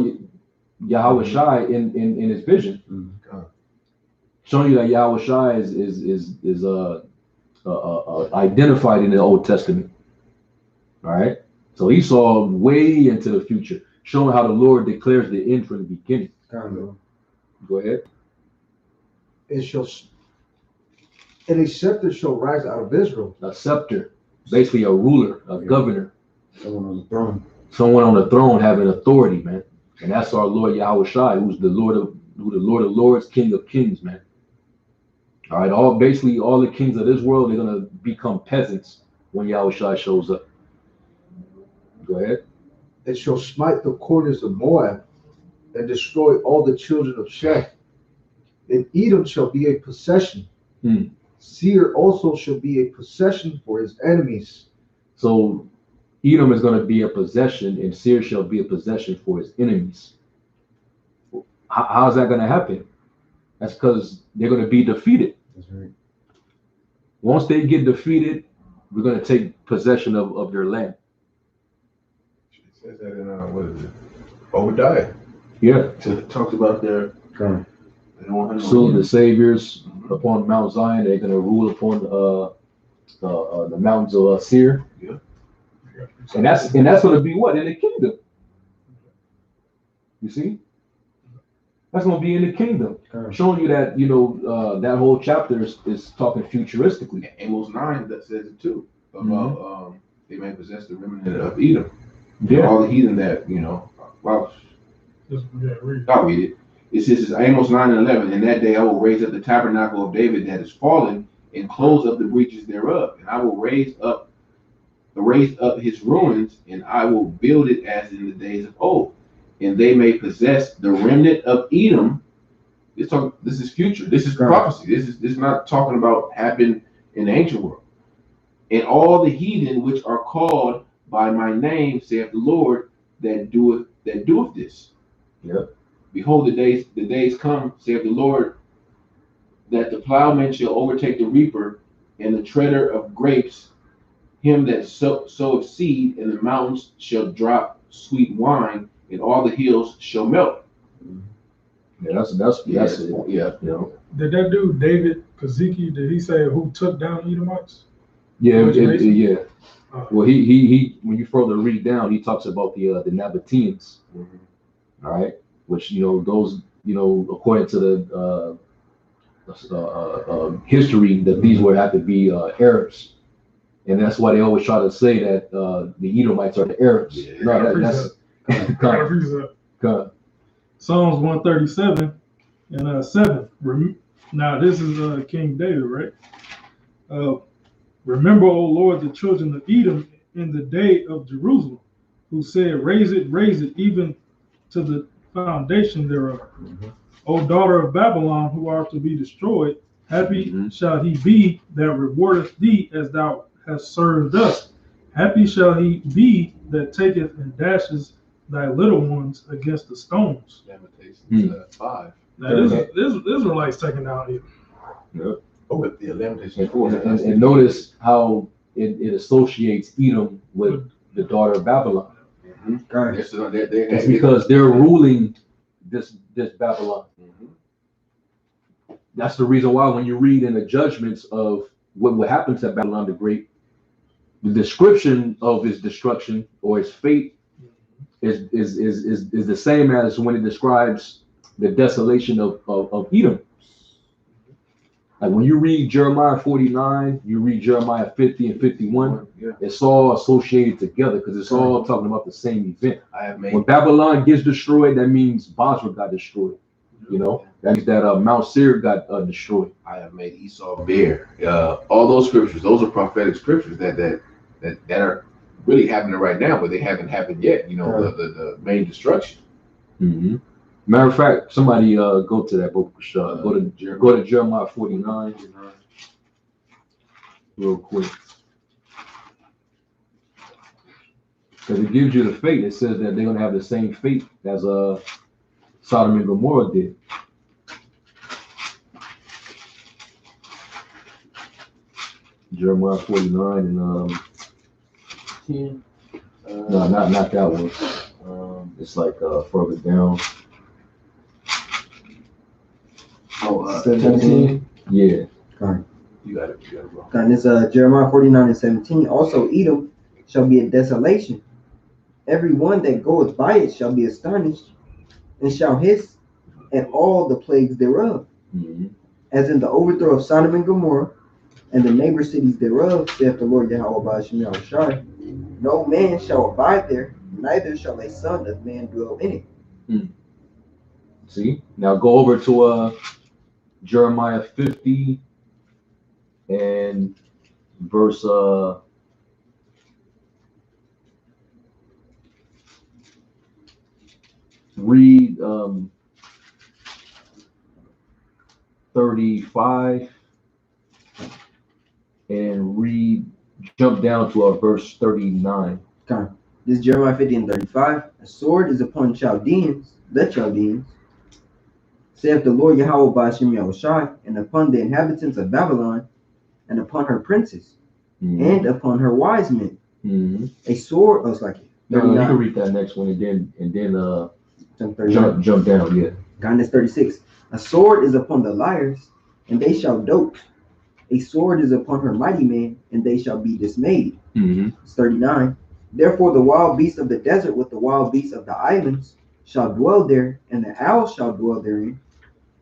Yahweh Shai in his vision. Mm-hmm. Showing you that Yahweh Shai is identified in the Old Testament. All right? So he saw way into the future, showing how the Lord declares the end from the beginning. Go ahead. And a scepter shall rise out of Israel. A scepter, basically a ruler, a governor. Someone on the throne. Someone on the throne having authority, man. And that's our Lord Yahweh Shai, who's the Lord of Lords, King of Kings, man. All right, all the kings of this world, they're gonna become peasants when Yahweh Shai shows up. Go ahead. It shall smite the corners of Moab and destroy all the children of Sheth. and Edom shall be a possession. Seir also shall be a possession for his enemies. So Edom is going to be a possession, and Seir shall be a possession for his enemies. How is that going to happen? That's because they're going to be defeated. That's right. Once they get defeated, we're going to take possession of their land. It says that in what is it? Obadiah. Yeah. It talks about their. Soon the saviors upon Mount Zion, they're going to rule upon the mountains of Seir. Yeah. And that's going to be what? In the kingdom. You see? That's going to be in the kingdom. Showing you that, that whole chapter is talking futuristically. Amos 9 that says it too. About they may possess the remnant of Edom. Yeah. All the heathen that, well, I'll read it. It says, Amos 9:11, in that day I will raise up the tabernacle of David that is fallen and close up the breaches thereof. And I will raise up his ruins, and I will build it as in the days of old. And they may possess the remnant of Edom. This is future. This is prophecy. This is not talking about happened in the ancient world. And all the heathen which are called by my name, saith the Lord, that doeth this. Yep. Behold, the days come, saith the Lord, that the plowman shall overtake the reaper, and the treader of grapes, him that soweth seed, and the mountains shall drop sweet wine, and all the hills shall melt. Yeah, that's it. Yeah, Did that dude David Guzik, did he say who took down Edomites? Yeah, yeah. Well, he when you further read down, he talks about the Nabateans. All right, which those according to the history, that these would have to be Arabs, and that's why they always try to say that the Edomites are the Arabs. Yeah, no, that's Psalms 137 and 7. Now this is King David, right? Remember, O Lord, the children of Edom in the day of Jerusalem, who said, raise it, even to the foundation thereof. O daughter of Babylon, who are to be destroyed, happy shall he be that rewardeth thee as thou hast served us. Happy shall he be that taketh and dashes thy little ones against the stones. Lamentations 5. Now this Israelites taking down Edom. Yep. But the Lamentations 4. And notice how it associates Edom with the daughter of Babylon. It's because they're ruling this Babylon. That's the reason why when you read in the judgments of what happened to Babylon the Great, the description of his destruction or his fate is the same as when it describes the desolation of Edom. Like when you read Jeremiah 49, you read Jeremiah 50 and 51, it's all associated together because it's all talking about the same event. When Babylon gets destroyed, that means Basra got destroyed. That means that Mount Seir got destroyed. I have made Esau bare. All those scriptures, those are prophetic scriptures that are really happening right now, but they haven't happened yet. The main destruction. Matter of fact, somebody go to that book. Go to Jeremiah 49 real quick, because it gives you the fate. It says that they're gonna have the same fate as Sodom and Gomorrah did. Jeremiah 49 and 10. No, not that one. It's like further down. 17. Yeah. You got it, bro. And it's Jeremiah 49 and 17. Also, Edom shall be a desolation. Every one that goeth by it shall be astonished, and shall hiss at all the plagues thereof. As in the overthrow of Sodom and Gomorrah, and the neighbor cities thereof, saith the Lord Yahweh Ba'ashem Yahushai. No man shall abide there, neither shall a son of man dwell in it. See? Now go over to Jeremiah 50 and verse read 35 and jump down to verse 39. Okay. This is Jeremiah 50 and 35. A sword is upon Chaldeans, the Chaldeans, saith the Lord Yahweh by Hashem Yahushai, and upon the inhabitants of Babylon, and upon her princes, and upon her wise men. A sword, oh, it's like no, you can read that next one and then jump down. Yeah. Kindness 36. A sword is upon the liars, and they shall dote. A sword is upon her mighty men, and they shall be dismayed. It's 39. Therefore the wild beasts of the desert with the wild beasts of the islands shall dwell there, and the owls shall dwell therein,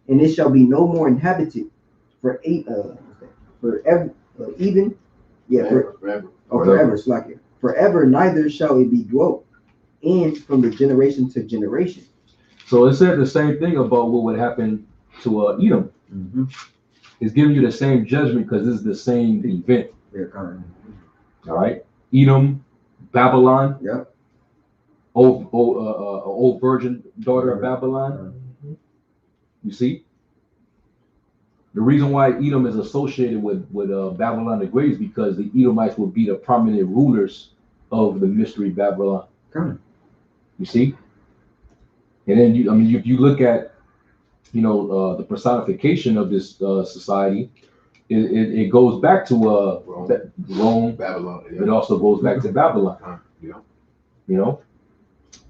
and it shall be no more inhabited forever. It's like it. Forever, neither shall it be dwelt in from the generation to generation. So it said the same thing about what would happen to Edom. It's giving you the same judgment because this is the same event. All right, Edom, Babylon. Yep. Old virgin daughter of Babylon. You see, the reason why Edom is associated with Babylon the Great is because the Edomites will be the prominent rulers of the mystery Babylon. You see, and then if you look at the personification of this society, it goes back to Rome, Babylon. Yeah. It also goes back to Babylon.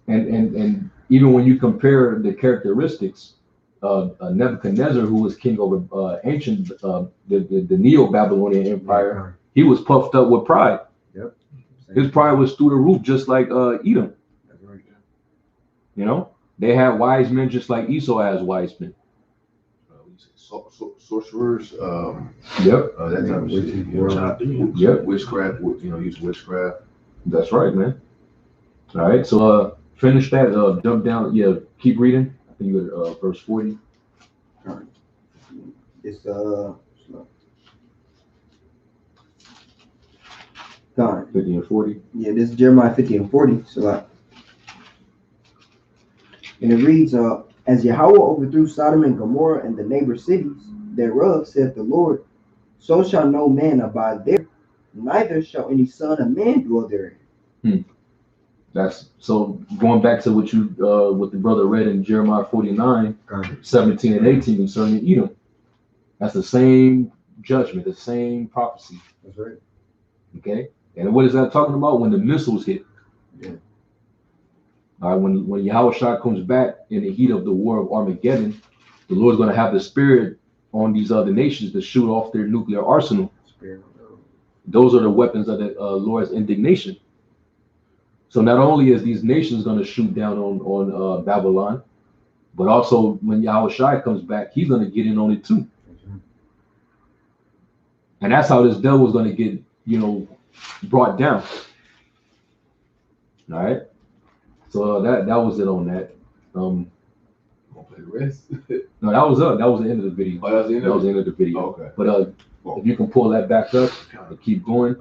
And even when you compare the characteristics of Nebuchadnezzar, who was king over ancient the Neo-Babylonian Empire, he was puffed up with pride. Yep. His pride was through the roof, just like Edom. That's right. They had wise men just like Esau has wise men. Sorcerers. That type of shit. Yep. Witchcraft. Use witchcraft. That's right, man. All right. So finish that. Jump down. Yeah. Keep reading. I think you're at verse 40. All right. It's gone. 50 and 40. Yeah, this is Jeremiah 50 and 40. So and it reads, as Yahweh overthrew Sodom and Gomorrah and the neighbor cities thereof, saith the Lord, so shall no man abide there, neither shall any son of man dwell therein. That's so going back to what the brother read in Jeremiah 49, 17 and 18 concerning Edom. That's the same judgment, the same prophecy. That's right. Okay. And what is that talking about? When the missiles hit. Yeah. All right, when Yahushua comes back in the heat of the war of Armageddon, the Lord's going to have the spirit on these other nations to shoot off their nuclear arsenal. Those are the weapons of the Lord's indignation. So not only is these nations going to shoot down on Babylon, but also when Yahushua comes back, he's going to get in on it too. And that's how this devil is going to get, brought down. All right. So that was it on that. Play the rest. No, that was the end of the video. Oh, that was the end of the video. Okay. But if you can pull that back up and keep going.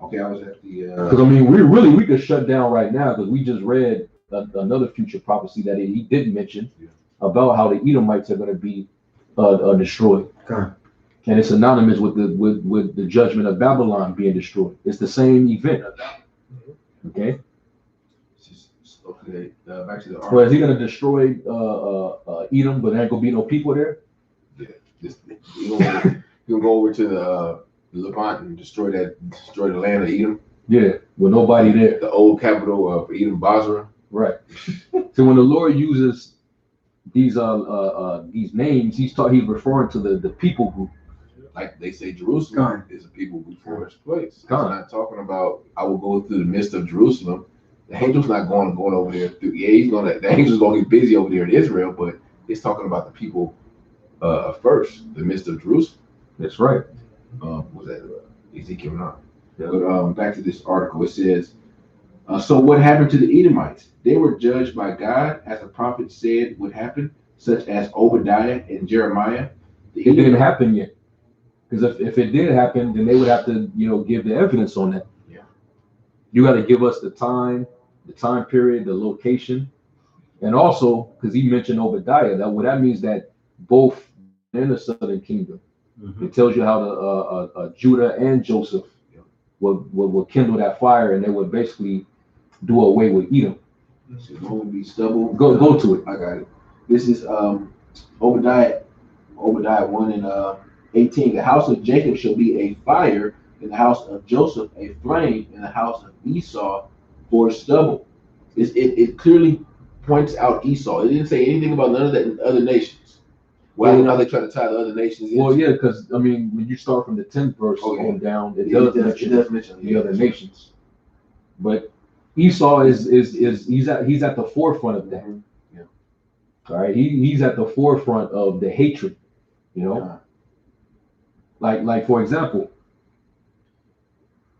Okay, I was at the. Because we could shut down right now because we just read another future prophecy that he didn't mention about how the Edomites are going to be destroyed. Okay. And it's synonymous with the judgment of Babylon being destroyed. It's the same event. Okay. Okay. Back to the. Well, is he going to destroy Edom, but there ain't going to be no people there? Yeah. He'll go over to the Levant and destroy the land of Edom. Yeah, with nobody there. The old capital of Edom, Basra. Right. So when the Lord uses these names, he's referring to the people group. Like they say, Jerusalem is a people group for its place. It's not talking about I will go through the midst of Jerusalem. The angel's not going over there. The angel's going to get busy over there in Israel, but it's talking about the people first, the midst of Jerusalem. That's right. Was that Ezekiel 9? Yeah. But back to this article, it says, so what happened to the Edomites? They were judged by God as the prophet said would happen, such as Obadiah and Jeremiah. It didn't happen yet. Because if it did happen, then they would have to, give the evidence on that. Yeah. You got to give us the time period, the location, and also because he mentioned Obadiah, that means that both in the southern kingdom. It tells you how the Judah and Joseph would kindle that fire, and they would basically do away with Edom. So it won't be stubble. Go to it. I got it. This is Obadiah 1 and 18. The house of Jacob shall be a fire, and the house of Joseph a flame, and the house of Esau for stubble. It clearly points out Esau. It didn't say anything about none of the other nations. Well, how they try to tie the other nations in. Well, yeah, because I mean, when you start from the 10th verse on down, it does mention the other nations. But Esau is he's at the forefront of that. Yeah. All right, he's at the forefront of the hatred. You know, like for example,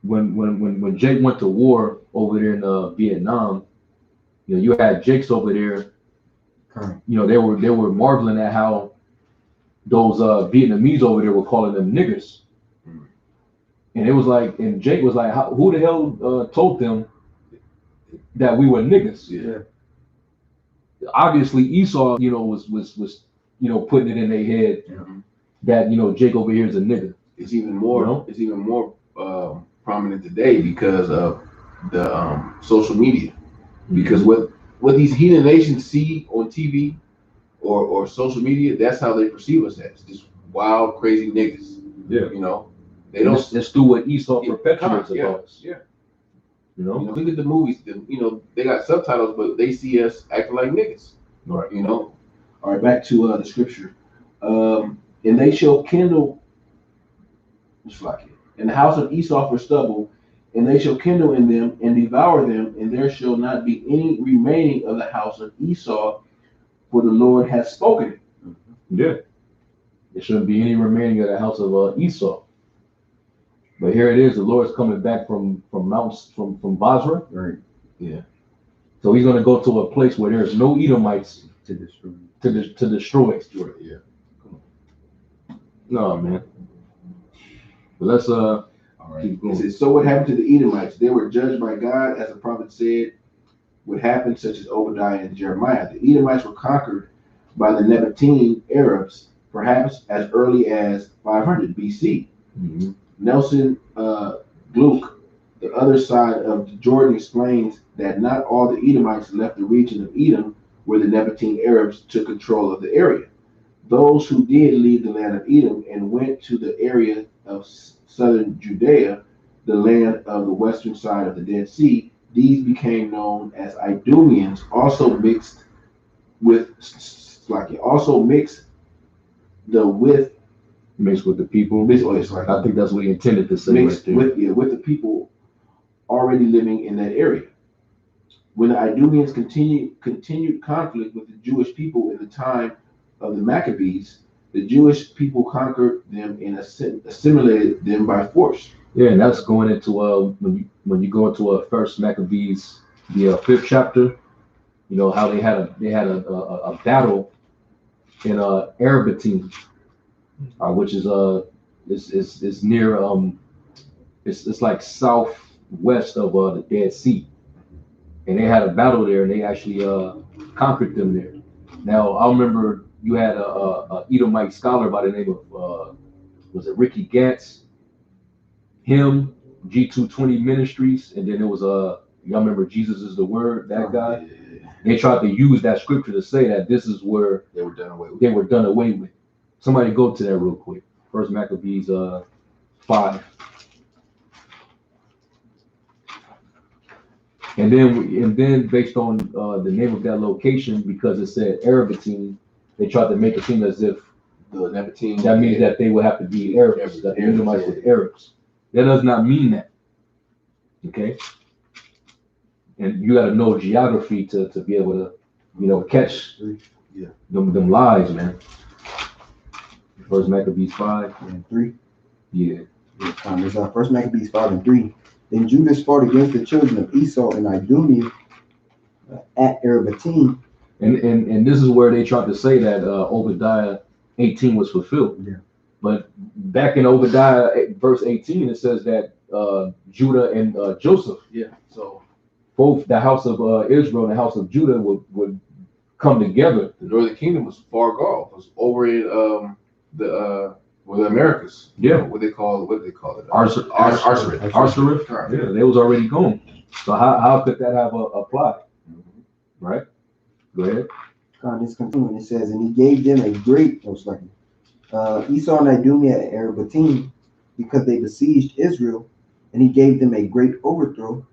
when Jake went to war over there in Vietnam, you know, you had Jakes over there. You know, they were marveling at how those Vietnamese over there were calling them niggers. And it was like, and Jake was like, who the hell told them that we were niggas? Yeah. Obviously Esau, you know, was you know, putting it in their head that, you know, Jake over here is a nigga. It's even more, you know? It's even more prominent today because of the social media. Because what these heathen nations see on TV or social media, that's how they perceive us as just wild, crazy niggas. Yeah. You know, they don't. It's through what Esau perpetuates about us. Yeah. You know, look at the movies. You know, they got subtitles, but they see us acting like niggas. Right. You know. All right, back to the scripture. And they shall kindle. Just like it. In the house of Esau for stubble, and they shall kindle in them and devour them, and there shall not be any remaining of the house of Esau, for the Lord has spoken it. Yeah. There shouldn't be any remaining of the house of Esau. But here it is, the Lord's coming back from Basra. Right. Yeah. So he's gonna go to a place where there's no Edomites To destroy. to destroy. Yeah. No, man. But let's All right. keep going. It says, so what happened to the Edomites? They were judged by God, as the prophet said would happen, such as Obadiah and Jeremiah. The Edomites were conquered by the Nebatean Arabs, perhaps as early as 500 BC. Mm-hmm. Nelson Gluck, the other side of Jordan, explains that not all the Edomites left the region of Edom, where the Nebatean Arabs took control of the area. Those who did leave the land of Edom and went to the area of southern Judea, the land of the western side of the Dead Sea, these became known as Idumeans, also mixed with the people. I think that's what he intended to say. Mixed with the people already living in that area. When the Idumeans continued conflict with the Jewish people in the time of the Maccabees, the Jewish people conquered them and assimilated them by force. Yeah, and that's going into when you go into First Maccabees, the 5th chapter. You know how they had a battle in Arabatine, which is near it's like southwest of the Dead Sea, and they had a battle there, and they actually conquered them there. Now I remember you had a Edomite scholar by the name of was it Ricky Gantz? Him, G220 Ministries, and then it was y'all remember Jesus is the Word, that guy. Yeah. They tried to use that scripture to say that this is where They were done away with. Somebody go to that real quick. First Maccabees 5. And then based on the name of that location, because it said Arabatine, they tried to make it seem as if The Nebatean, that means that they would have to be Arabs, that the Edomites were Arabs. That does not mean that. Okay? And you got to know geography to be able to, you know, catch them lies, man. First Maccabees 5 and 3. Yeah. It's First Maccabees 5 and 3. Then Judas fought against the children of Esau and Idumea at Arabatine. And this is where they tried to say that Obadiah 18 was fulfilled. Yeah. But back in Obadiah verse 18, it says that Judah and Joseph, Yeah. So both the house of Israel and the house of Judah would come together. The Northern Kingdom was far gone. It was over in the Americas. Yeah. What they call it? Arsarit. Yeah, they was already gone. So how could that have applied? Right? Go ahead. God is continuing. It says, and he gave them a great, Esau and Idumea at Arabatim, because they besieged Israel, and he gave them a great overthrow,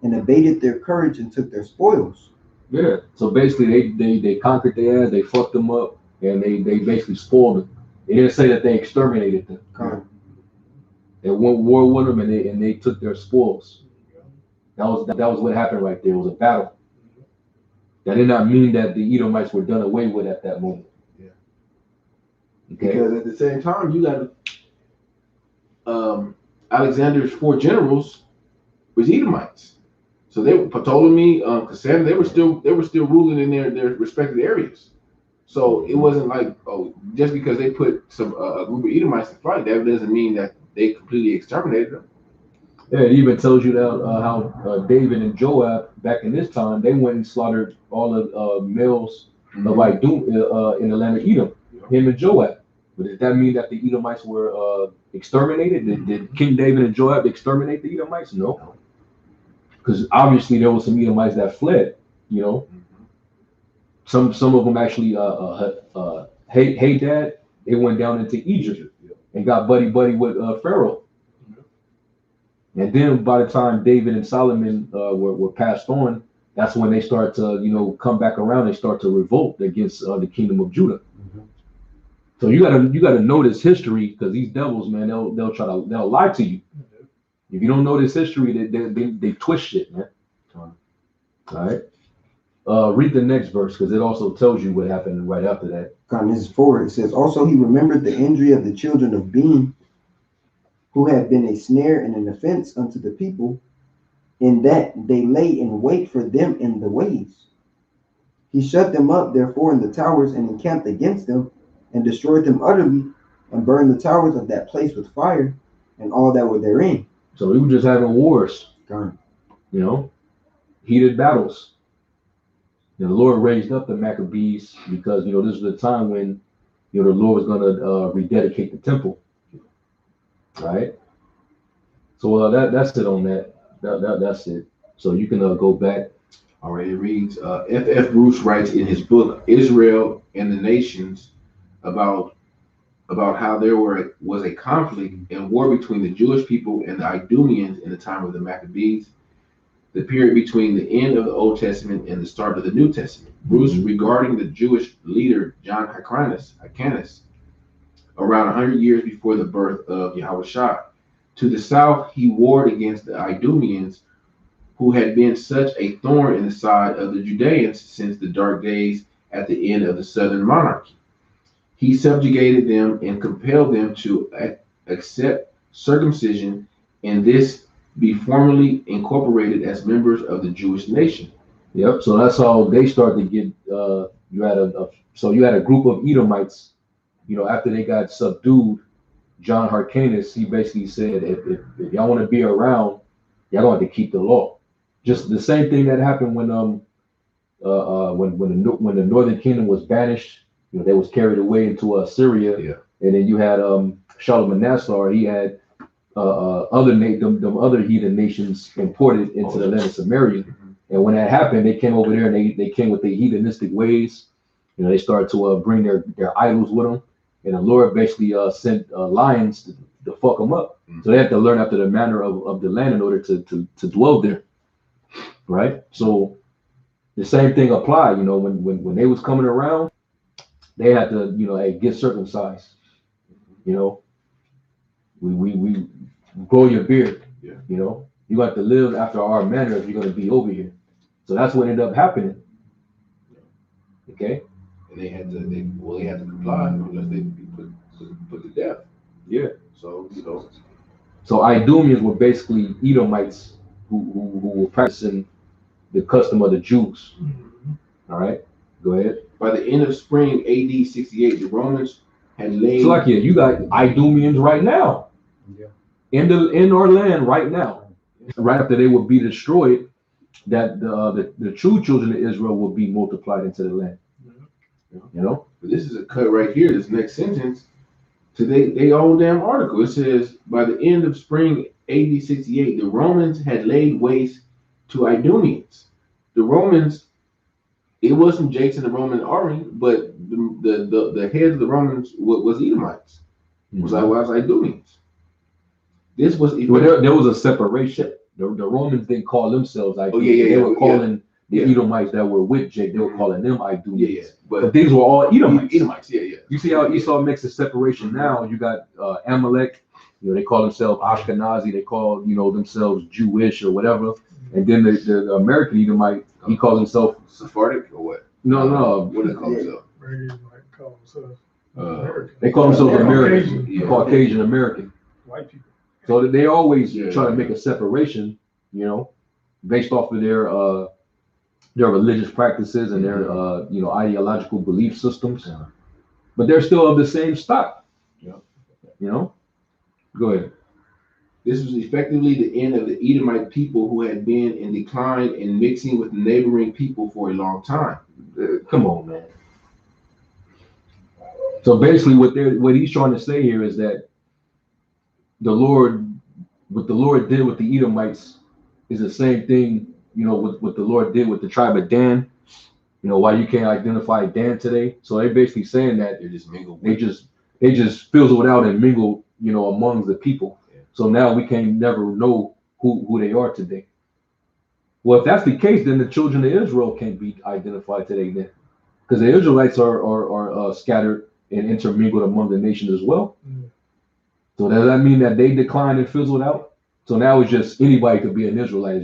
and abated their courage and took their spoils. Yeah. So basically, they conquered their ass, they fucked them up, and they basically spoiled them. They didn't say that they exterminated them. God. They went war with them, and they took their spoils. That was what happened right there. It was a battle. That did not mean that the Edomites were done away with at that moment. Yeah. Okay. Because at the same time, you got Alexander's 4 generals was Edomites. So they were Ptolemy, Cassandra. They were still ruling in their respective areas. So it wasn't like, just because they put some a group of Edomites to flight, that doesn't mean that they completely exterminated them. Yeah, it even tells you that how David and Joab back in this time, they went and slaughtered all the males of Idum in the land of Edom. Him and Joab. But does that mean that the Edomites were exterminated? Did King David and Joab exterminate the Edomites? No. Because obviously there was some Edomites that fled. You know, some of them actually Hadad, they went down into Egypt and got buddy with Pharaoh. And then by the time David and Solomon were passed on, that's when they start to, come back around. They start to revolt against the kingdom of Judah. So you gotta know this history, because these devils, man, they'll lie to you. If you don't know this history, they twist shit, man. All right. Read the next verse, because it also tells you what happened right after that. God, this is 4. It says, also he remembered the injury of the children of Bean, who had been a snare and an offense unto the people, in that they lay in wait for them in the ways. He shut them up, therefore, in the towers, and encamped against them, and destroyed them utterly, and burned the towers of that place with fire, and all that were therein. So we were just having wars, God. Heated battles. And the Lord raised up the Maccabees because, this was the time when, the Lord was going to rededicate the temple. Right. So that's it on that. That's it. So you can go back. All right. It reads, F.F. Bruce writes in his book, Israel and the Nations, about how there was a conflict and war between the Jewish people and the Idumeans in the time of the Maccabees, the period between the end of the Old Testament and the start of the New Testament. Bruce, regarding the Jewish leader John Hyrcanus, around 100 years before the birth of Yahushua. To the south, he warred against the Idumeans, who had been such a thorn in the side of the Judeans since the dark days at the end of the southern monarchy. He subjugated them and compelled them to accept circumcision, and this be formally incorporated as members of the Jewish nation. Yep. So that's how they started to get. You had a group of Edomites. After they got subdued, John Hyrcanus, he basically said, if y'all want to be around, y'all going to have to keep the law. Just the same thing that happened when the Northern Kingdom was banished. They was carried away into Syria. Yeah. And then you had Shalmaneser. He had other heathen nations imported into the land of Samaria. And when that happened, they came over there and they came with their heathenistic ways. They started to bring their idols with them. And the Lord basically sent lions to fuck them up. So they had to learn after the manner of the land in order to dwell there. Right? So the same thing applied, when they was coming around, they had to, hey, get circumcised. We grow your beard. Yeah. You got to live after our manner if you're going to be over here. So that's what ended up happening. Okay. And they had to comply unless they be put to death. Yeah. So So Idumeans were basically Edomites who were practicing the custom of the Jews. All right. Go ahead. By the end of spring AD 68, the Romans had laid. So you got Idumeans right now. Yeah. In our land right now. Right after they would be destroyed, that the true children of Israel will be multiplied into the land. You know? But this is a cut right here. This next sentence to they own damn article. It says by the end of spring AD 68, the Romans had laid waste to Idumeans. The Romans, it wasn't Jakes and the Roman army, but the head of the Romans was Edomites. Was Idumeans. This was there was a separation. The Romans didn't call themselves Idumeans. They were calling the Edomites that were with Jake. They were calling them Idumeans. But these were all Edomites. You see how Esau makes a separation now? You got Amalek. You know, they call themselves Ashkenazi. They call themselves Jewish or whatever. And then the American Edomite, he calls himself Sephardic or what? No. What do they call themselves? They call themselves American, Caucasian. Caucasian American. White people. So they always try to make a separation, based off of their religious practices and their ideological belief systems. But they're still of the same stock. Go ahead. This was effectively the end of the Edomite people who had been in decline and mixing with neighboring people for a long time. Come on, man. So basically, what he's trying to say here is that what the Lord did with the Edomites is the same thing, what the Lord did with the tribe of Dan. Why you can't identify Dan today. So they're basically saying that They're just mingled. They just fizzled out and mingled, among the people. So now we can never know who they are today. Well, if that's the case, then the children of Israel can't be identified today then, because the Israelites are scattered and intermingled among the nations as well. So does that mean that they declined and fizzled out? So now it's just anybody could be an Israelite.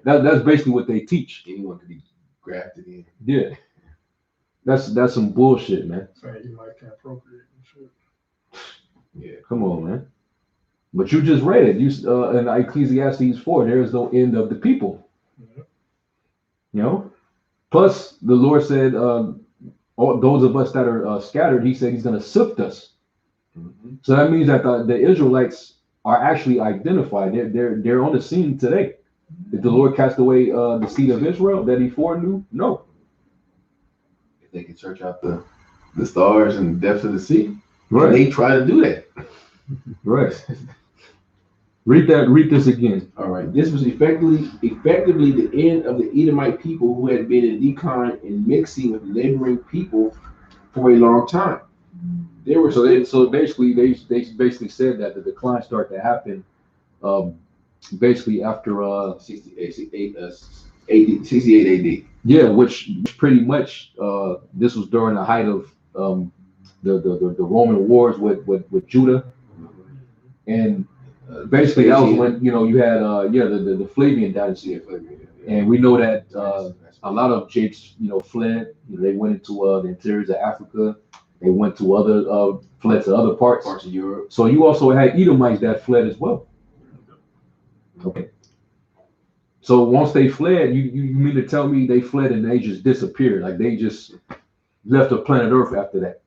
That's basically what they teach. Anyone could be grafted in. Yeah, that's some bullshit, man. Saying you might can't procreate and shit. Yeah, come on, man. But you just read it. In Ecclesiastes 4, there is no end of the people. Plus the Lord said, all those of us that are scattered, he said he's going to sift us. So that means that the Israelites are actually identified. They're on the scene today. Did the Lord cast away the seed of Israel that he foreknew? No. If they can search out the stars and the depths of the sea, right? They try to do that. Right. Read this again. All right. This was effectively the end of the Edomite people who had been in decline and mixing with neighboring people for a long time. They were so basically they basically said that the decline started to happen basically after 68 AD. Yeah, which pretty much this was during the height of the Roman wars with Judah, and basically that was when you had the Flavian dynasty, and we know that a lot of Jakes fled. They went into the interiors of Africa. They went to fled to other parts of Europe. So you also had Edomites that fled as well. Okay. So once they fled, you mean to tell me they fled and they just disappeared? Like they just left the planet Earth after that?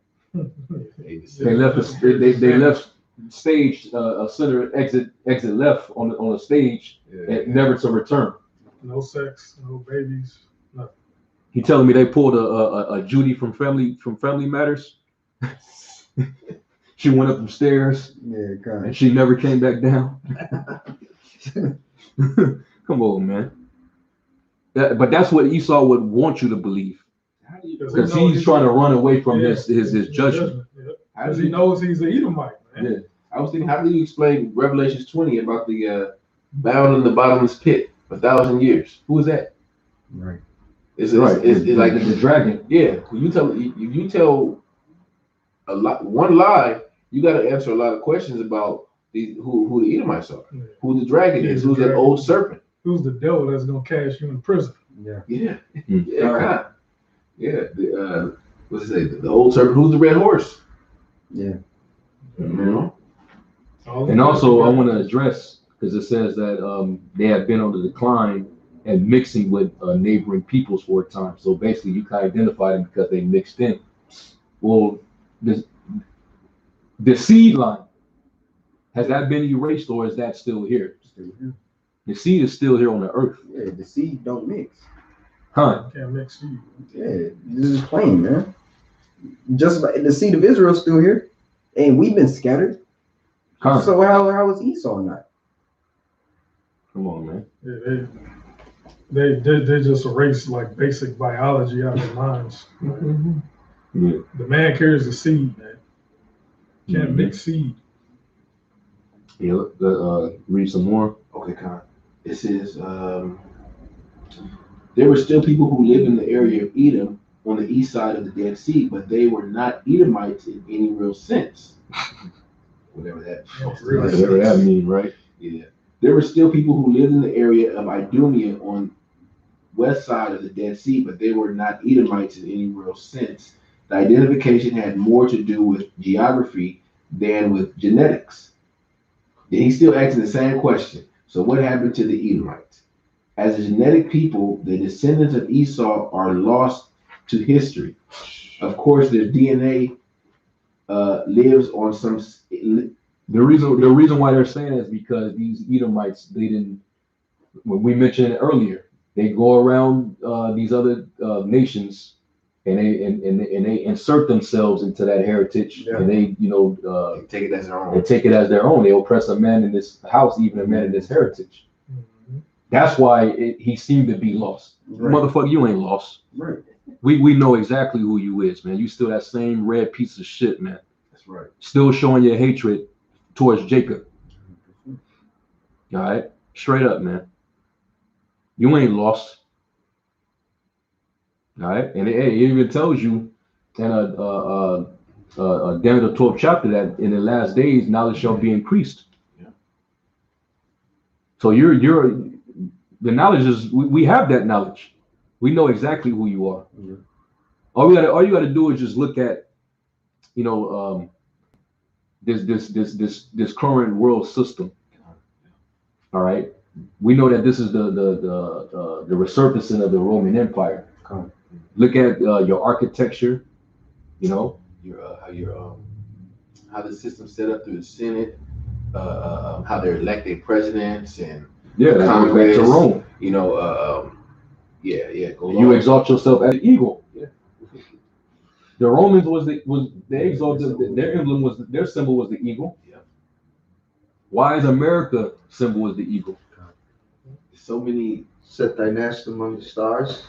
They left stage center exit left on the stage and never to return. No sex, no babies, nothing. He telling me they pulled a Judy from Family Matters. She went up the stairs and she never came back down. Come on, man. But that's what Esau would want you to believe, because he's trying to run away from his judgment. Because he knows he's an Edomite, man. Yeah. I was thinking, how do you explain Revelations 20 about the bound in the bottomless pit for 1,000 years? Who is that? Right. It's like the dragon. Yeah. You tell one lie, you got to answer a lot of questions about who the Edomites are, who the dragon is, who's that old serpent, who's the devil that's gonna cast you in prison. Yeah. What's it say? The old serpent, who's the red horse? Yeah. And also I want to address, because it says that they have been on the decline and mixing with neighboring peoples for a time. So basically you can identify them because they mixed in. Well, the seed line, has that been erased or is that still here? Still here. The seed is still here on the earth. Yeah, the seed don't mix. Huh? Can't mix seed. Yeah, this is plain, man. just like the seed of Israel still here, and we've been scattered. So how is Esau not? Come on, man. Yeah, they just erase like basic biology out of their minds. Yeah. The man carries the seed, man. Can't mix seed. Yeah, read some more. Okay, Con. It says, there were still people who lived in the area of Edom on the east side of the Dead Sea, but they were not Edomites in any real sense. Whatever that means, right? Yeah. There were still people who lived in the area of Idumea on west side of the Dead Sea, but they were not Edomites in any real sense. The identification had more to do with geography than with genetics. He's still asking the same question. So what happened to the Edomites? As a genetic people, the descendants of Esau are lost to history. Of course, their DNA lives on some. The reason why they're saying is because these Edomites, they didn't. When we mentioned it earlier, they go around these other nations, and they insert themselves into that heritage, and they take it as their own. They take it as their own. They oppress a man in this house, even a man in this heritage. That's why he seemed to be lost. Right. Motherfucker, you ain't lost. Right. We know exactly who you is, man. You still that same red piece of shit, man. That's right. Still showing your hatred towards Jacob. All right? Straight up, man. You ain't lost. All right? And it even tells you in down to the 12th chapter that in the last days, knowledge shall be increased. Yeah. So the knowledge is, we have that knowledge. We know exactly who you are. Yeah. All you gotta do is just look at, this current world system. All right. We know that this is the resurfacing of the Roman Empire. Look at your architecture, how the system's set up through the Senate, how they elect their presidents and Congress. Back to Rome. You exalt yourself as an eagle. Yeah. The Romans they exalted their emblem their symbol was the eagle. Yeah. Why is America symbol was the eagle? So many. Set thy nest among the stars.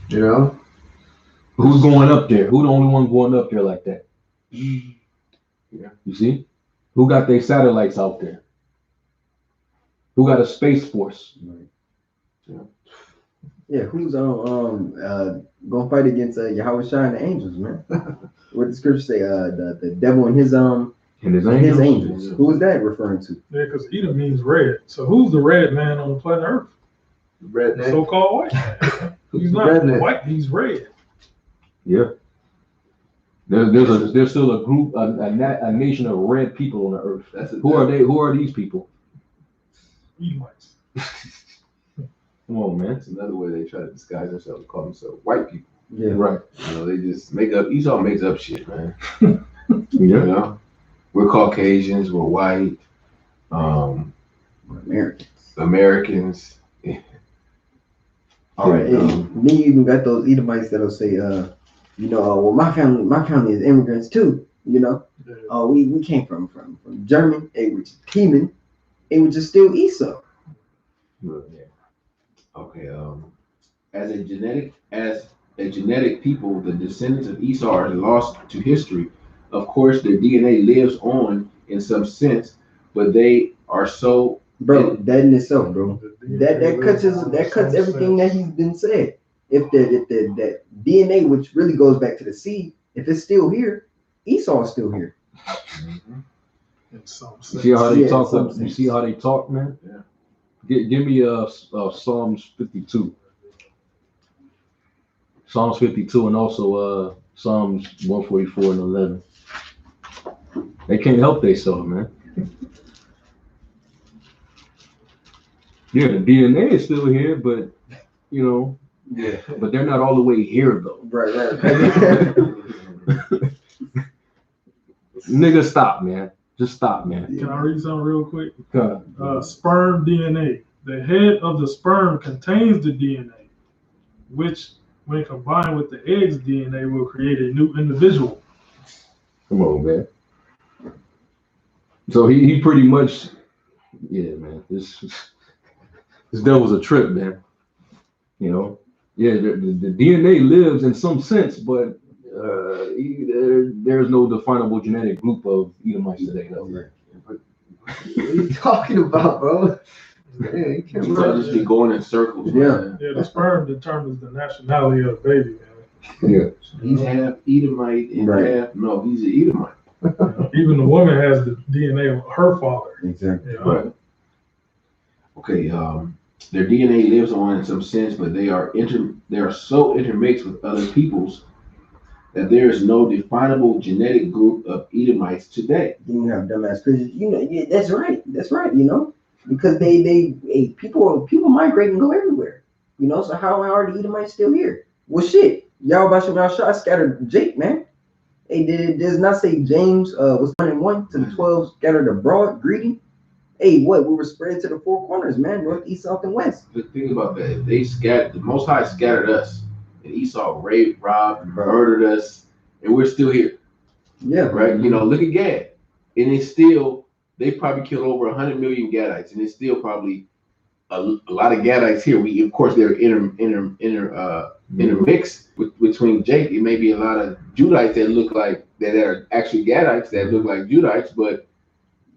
Who's going up there? Who the only one going up there like that? Yeah. You see? Who got their satellites out there? Who got a space force? Right. Yeah, who's gonna fight against Yahweh Shai and the angels, man? What the scripture say? The devil and his angels. Who is that referring to? Yeah, because Edom means red. So who's the red man on the planet Earth? Redneck. So-called white man. He's not redneck. White. He's red. Yeah. There's still a group, a nation of red people on the earth. Who are they? Who are these people? Edomites. Come on, man. That's another way they try to disguise themselves, call themselves white people. Yeah. Right. They just make up. Esau makes up shit, man. Yeah. We're Caucasians. We're white. Americans. All right. Then you even got those Edomites that'll say, well, my family is immigrants too. We came from German. It was Heman. It was just still Esau. Yeah. Okay. As a genetic people, the descendants of Esau are lost to history. Of course, their DNA lives on in some sense, but they are so. Bro, that in itself, bro. That cuts everything that he's been said. If that DNA, which really goes back to the seed, if it's still here, Esau is still here. In some sense. You see how they talk? You see how they talk, man? Yeah. Give me Psalms 52. Psalms 52 and also Psalms 144 and 11. They can't help themselves, man. Yeah, the DNA is still here, but but they're not all the way here though. Right. Nigga, stop, man. Just stop, man. Can I read something real quick? Sperm DNA. The head of the sperm contains the DNA, which, when combined with the egg's DNA, will create a new individual. Come on, man. So he pretty much, yeah, man. This devil's a trip, man. You know, yeah, the DNA lives in some sense, but there's no definable genetic group of Edomites today. Though. What are you talking about, bro? Man, you can't You just be going in circles. Yeah. Man. Yeah, the sperm determines the nationality of the baby, man. Yeah. He's half Edomite and half, no, he's an Edomite. Even the woman has the DNA of her father. Exactly. You know? Right. Okay, their DNA lives on in some sense, but they are so intermixed with other peoples that there is no definable genetic group of Edomites today. Then you have dumbass Christians. You know, yeah, that's right. That's right. You know, because people migrate and go everywhere. You know, so how are the Edomites still here? Well, shit, Yahweh scattered Jake, man. Hey, does not say James was 1 to the 12 scattered abroad, greeting. Hey, what? We were spread to the four corners, man, north, east, south, and west. But think about that. If they scattered, the Most High scattered us, and Esau raped, robbed, murdered us, and we're still here. Yeah. Right? You know, look at Gad. And it's still, they probably killed over 100 million Gadites, and it's still probably a lot of Gadites here. Of course, they're intermixed between Jake. It may be a lot of Judites that are actually Gadites that look like Judites, but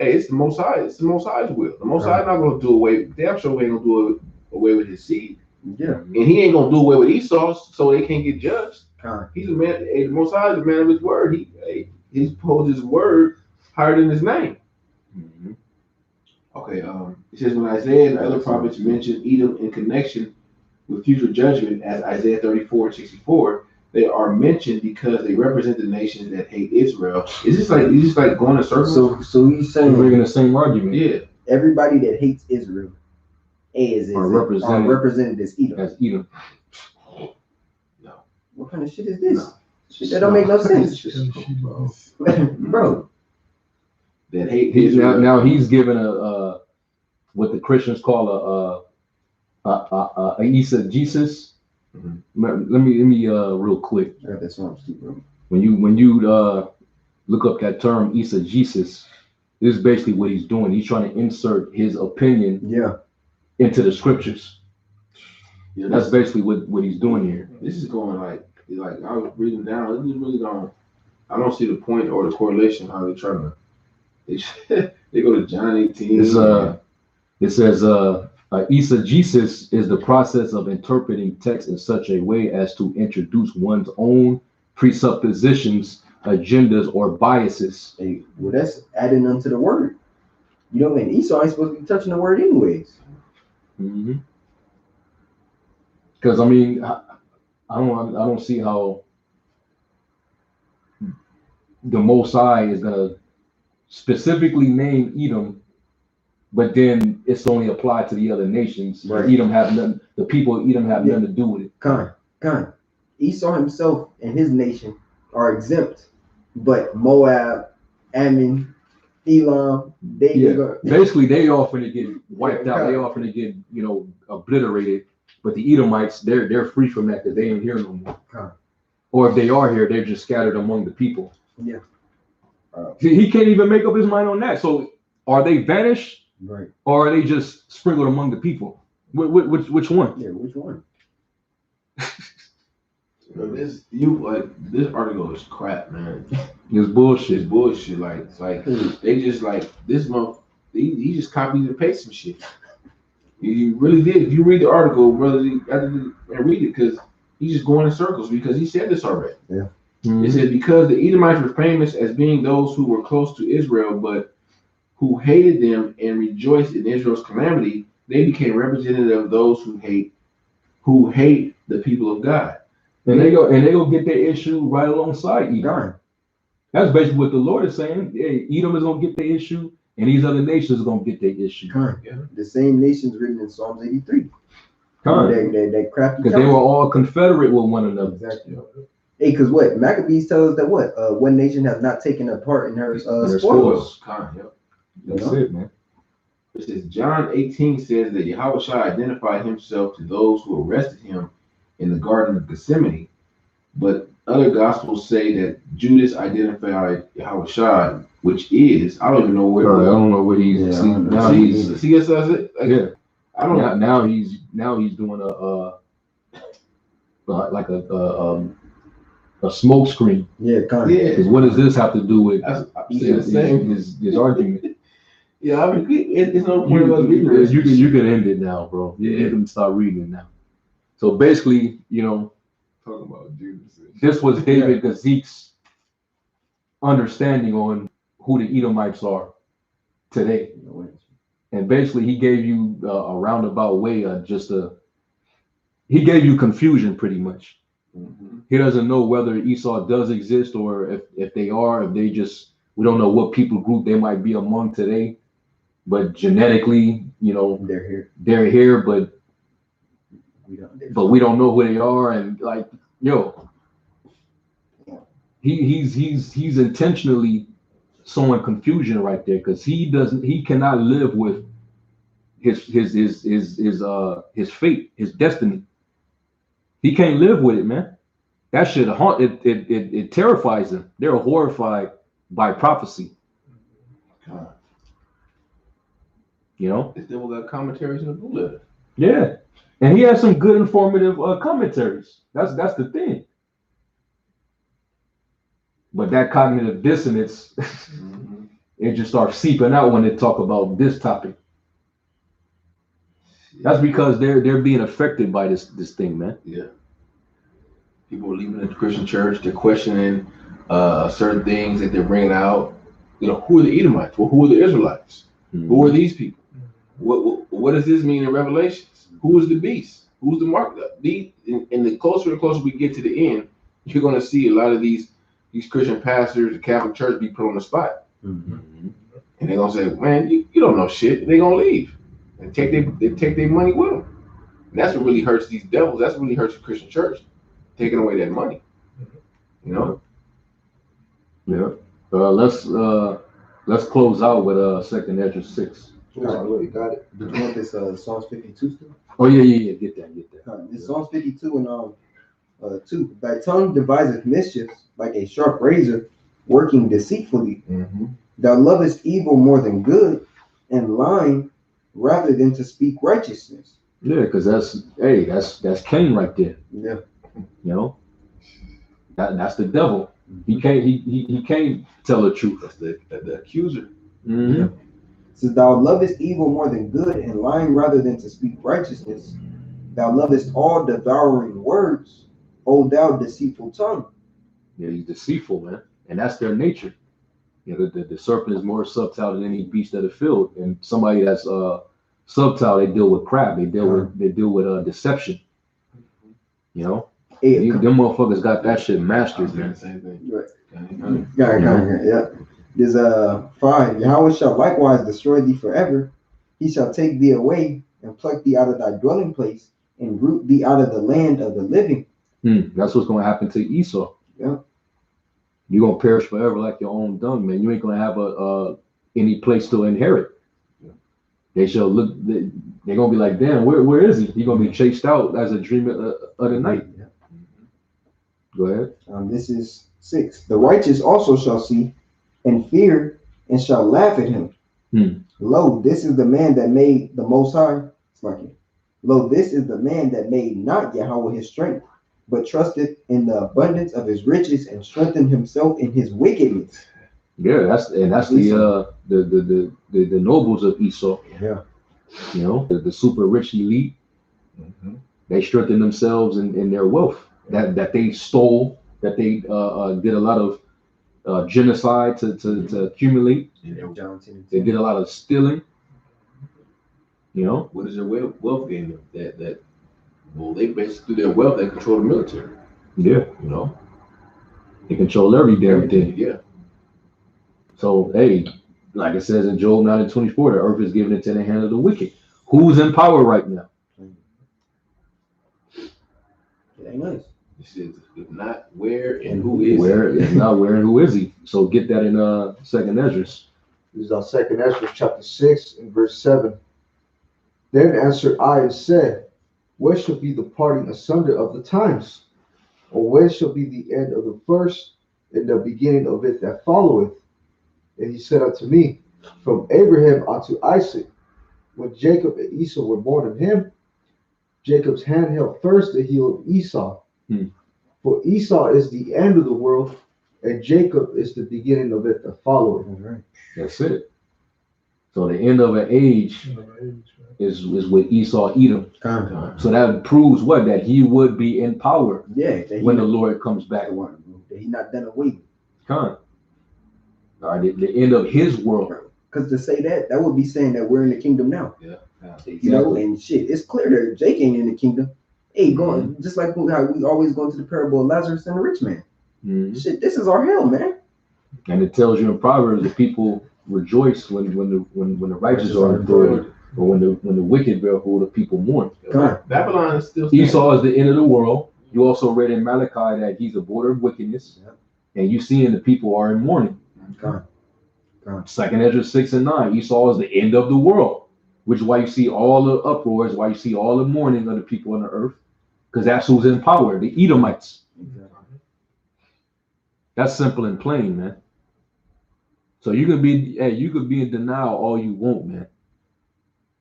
hey, it's the Most High. It's the Most High's will. The Most High not going to do away. Damn sure ain't going to do away with his seed. Yeah. And he ain't going to do away with Esau, so they can't get judged. He's a man. The Most High is a man of his word. He holds his word higher than his name. Mm-hmm. Okay. It says when Isaiah and other prophets mention Edom in connection with future judgment, as Isaiah 34:64. They are mentioned because they represent the nations that hate Israel. Is this like going in circles? So he's saying You're bringing the same argument. Yeah. Everybody that hates Israel are represented as Edom. As Edom. No. What kind of shit is this? Shit that don't make no sense. Bro. That hate Israel. Now he's given a what the Christians call a eisegesis. Mm-hmm. Let me real quick. I got that song too, bro. When you look up that term eisegesis, this is basically what he's doing. He's trying to insert his opinion into the scriptures. Yeah, that's basically what he's doing here. This is going like I was reading down. This is really going. I don't see the point or the correlation how they're trying to. They go to John 18. It says eisegesis is the process of interpreting text in such a way as to introduce one's own presuppositions, agendas, or biases. Hey, well, that's adding unto the word. You know, and Esau ain't supposed to be touching the word anyways. Mm-hmm. Because I mean, I don't see how the Most High is gonna specifically name Edom, but then it's only applied to the other nations. Right. Edom have none. The people of Edom have nothing to do with it. Con. Esau himself and his nation are exempt, but Moab, Ammon, Elam, basically they all finna get wiped out. They all finna get obliterated. But the Edomites, they're free from that because they ain't here no more. Or if they are here, they're just scattered among the people. Yeah. He can't even make up his mind on that. So are they vanished? Right. Or are they just sprinkled among the people? Which one? Yeah, which one? This article is crap, man. It's bullshit. It's bullshit. They just this month. He just copied and pasted some shit. He really did. If you read the article, brother, and read it because he's just going in circles because he said this already. Yeah. Mm-hmm. It says because the Edomites were famous as being those who were close to Israel, but who hated them and rejoiced in Israel's calamity, they became representative of those who hate the people of God. And they go get their issue right alongside Edom. God. That's basically what the Lord is saying. Hey, Edom is gonna get their issue, and these other nations are gonna get their issue. Yeah. The same nations written in Psalms 83. That crafty. Because they were all confederate with one another. Exactly. Hey, because what Maccabees tell us that one nation has not taken a part in her spoils. That's it, man. It says John 18 says that Yahweh identified himself to those who arrested him in the Garden of Gethsemane, but other gospels say that Judas identified Yahushua, which is, I don't even know where. I don't know where he's. Yeah, see, now he's. CS says it. Like, Yeah. I don't know. Now he's doing a smoke screen. Yeah, kind of. Yeah. Because what does this have to do with I'm saying the same. his argument? Yeah, I mean, it's no point You, about reading this. you can end it now, bro. You can start reading it now. So basically, Talking about Judas. this was David Guzik's understanding on who the Edomites are today. And basically, he gave you a roundabout way of he gave you confusion pretty much. Mm-hmm. He doesn't know whether Esau does exist or if they are, we don't know what people group they might be among today. But genetically, they're here, but we don't know who they are. And like, he's intentionally sowing confusion right there because he cannot live with his fate, his destiny. He can't live with it, man. That shit it terrifies them. They're horrified by prophecy. This devil got commentaries in the blue letter. Yeah, and he has some good informative commentaries. That's the thing. But that cognitive dissonance, it just starts seeping out when they talk about this topic. That's because they're being affected by this thing, man. Yeah. People are leaving the Christian church. They're questioning certain things that they're bringing out. Who are the Edomites? Well, who are the Israelites? Mm-hmm. Who are these people? What does this mean in Revelations? Who is the beast? Who's the mark? And the closer and closer we get to the end, you're going to see a lot of these Christian pastors, the Catholic Church, be put on the spot. Mm-hmm. And they're going to say, man, you don't know shit. They're going to leave and take their money with them. And that's what really hurts these devils. That's what really hurts the Christian church, taking away that money. Yeah. Let's close out with 2nd Ezra 6. Got it. Did you want this Psalms 52 still? Oh yeah. Get that. This Psalms 52 and 2. Thy tongue deviseth mischiefs like a sharp razor, working deceitfully. Mm-hmm. Thou lovest evil more than good, and lying rather than to speak righteousness. Yeah, because that's Cain right there. Yeah. That's the devil. He can't tell the truth. That's the accuser. Mm-hmm. Yeah. Says, thou lovest evil more than good, and lying rather than to speak righteousness. Thou lovest all devouring words, O thou deceitful tongue. Yeah, he's deceitful, man, and that's their nature. The serpent is more subtle than any beast of the field, and somebody that's subtle, they deal with crap. They deal with deception. Them motherfuckers got that shit mastered, man. Same thing. Right. Yeah. There's 5. Yahweh shall likewise destroy thee forever. He shall take thee away and pluck thee out of thy dwelling place and root thee out of the land of the living. That's what's going to happen to Esau. Yeah. You're going to perish forever like your own dung, man. You ain't going to have any place to inherit. Yeah. They shall look. They're going to be like, damn, where is he? He's going to be chased out as a dream of the night. Yeah. Go ahead. This is 6. The righteous also shall see and fear and shall laugh at him. Lo, this is the man that made the Most High. Lo, this is the man that made not Yahweh his strength, but trusted in the abundance of his riches and strengthened himself in his wickedness. Yeah, that's the nobles of Esau. Yeah. The super rich elite. Mm-hmm. They strengthen themselves in their wealth that they stole, that they did a lot of genocide to accumulate. They did a lot of stealing. What is their wealth gain? That they basically through their wealth they control the military. Yeah, they control everything. Yeah. So hey, like it says in Job 9:24, the earth is given into the hand of the wicked. Who's in power right now? It ain't nice. This is if not where and who is If not where and who is he? So get that in 2nd Ezra. This is on 2nd Ezra chapter 6 and verse 7. Then answered I and said, what shall be the parting asunder of the times? or when shall be the end of the first, and the beginning of it that followeth? And he said unto me, From Abraham unto Isaac, when Jacob and Esau were born of him, Jacob's hand held first the heel of Esau. For Esau is the end of the world, and Jacob is the beginning of it that followeth. That's it. So the end of an age is with Esau Edom. So that proves what? That he would be in power when the Lord comes back. That he not done away with. All right, the end of his world. Because to say that would be saying that we're in the kingdom now. Yeah, exactly. You know, and shit, it's clear that Jake ain't in the kingdom. Hey, going just like how we always go into the parable of Lazarus and the rich man. Shit, this is our hell, man. And it tells you in Proverbs that people rejoice when the righteous are endured, or when the wicked bear hold, the people mourn. Babylon is still Esau is the end of the world. You also read in Malachi that he's the border of wickedness, and you see the people are in mourning. Second Ezra 6 and 9, Esau is the end of the world, which is why you see all the uproars, why you see all the mourning of the people on the earth, because that's who's in power, the Edomites. That's simple and plain, man. So you could be in denial all you want, man.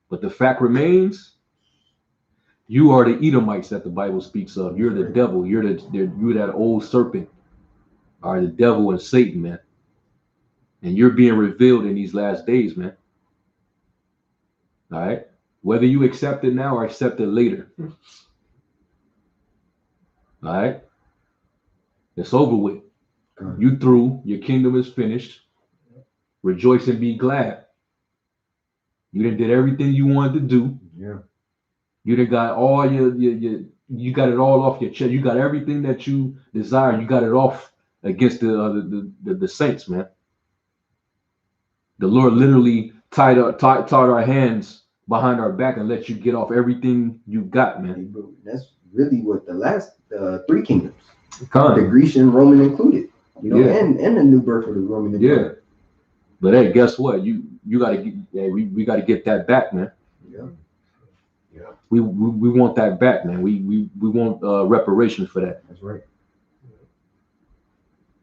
But the fact remains, you are the Edomites that the Bible speaks of. You're the devil. You're that old serpent, or the devil and Satan, man. And you're being revealed in these last days, man. All right? Whether you accept it now or accept it later. All right? It's over with. You through. Your kingdom is finished. Rejoice and be glad. You done did everything you wanted to do. You done got all you got it all off your chest. You got everything that you desire. You got it off against the saints, man. The Lord literally tied our hands behind our back and let you get off everything you got, man. That's really what the last three kingdoms, the Grecian, Roman included, you know, and the new birth of the Roman Empire. But hey, guess what? You gotta get, we gotta get that back, man. We want that back, man. We want reparations for that. That's right.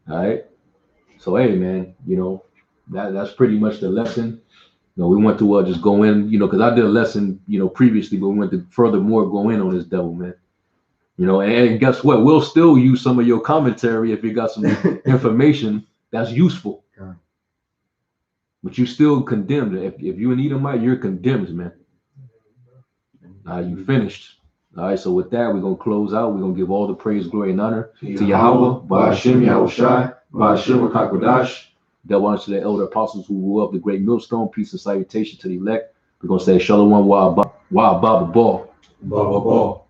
All right. So hey, man, you know, that's pretty much the lesson. You know, we want to just go in, you know, because I did a lesson, you know, previously, but we went to furthermore go in on this devil, man. You know, and guess what? We'll still use some of your commentary if you got some information that's useful. But you still condemned. If you an Edomite, you're condemned, man. You finished. All right, so with that, we're going to close out. We're going to give all the praise, glory, and honor to Yahweh, Ba'ashem, Yahushai, Ba'ashem, Rakakwadash. Double honor to the elder apostles who rule up the great millstone. Peace and salutation to the elect. We're going to say Shalom, Wa Baba Ball. Baba Ball.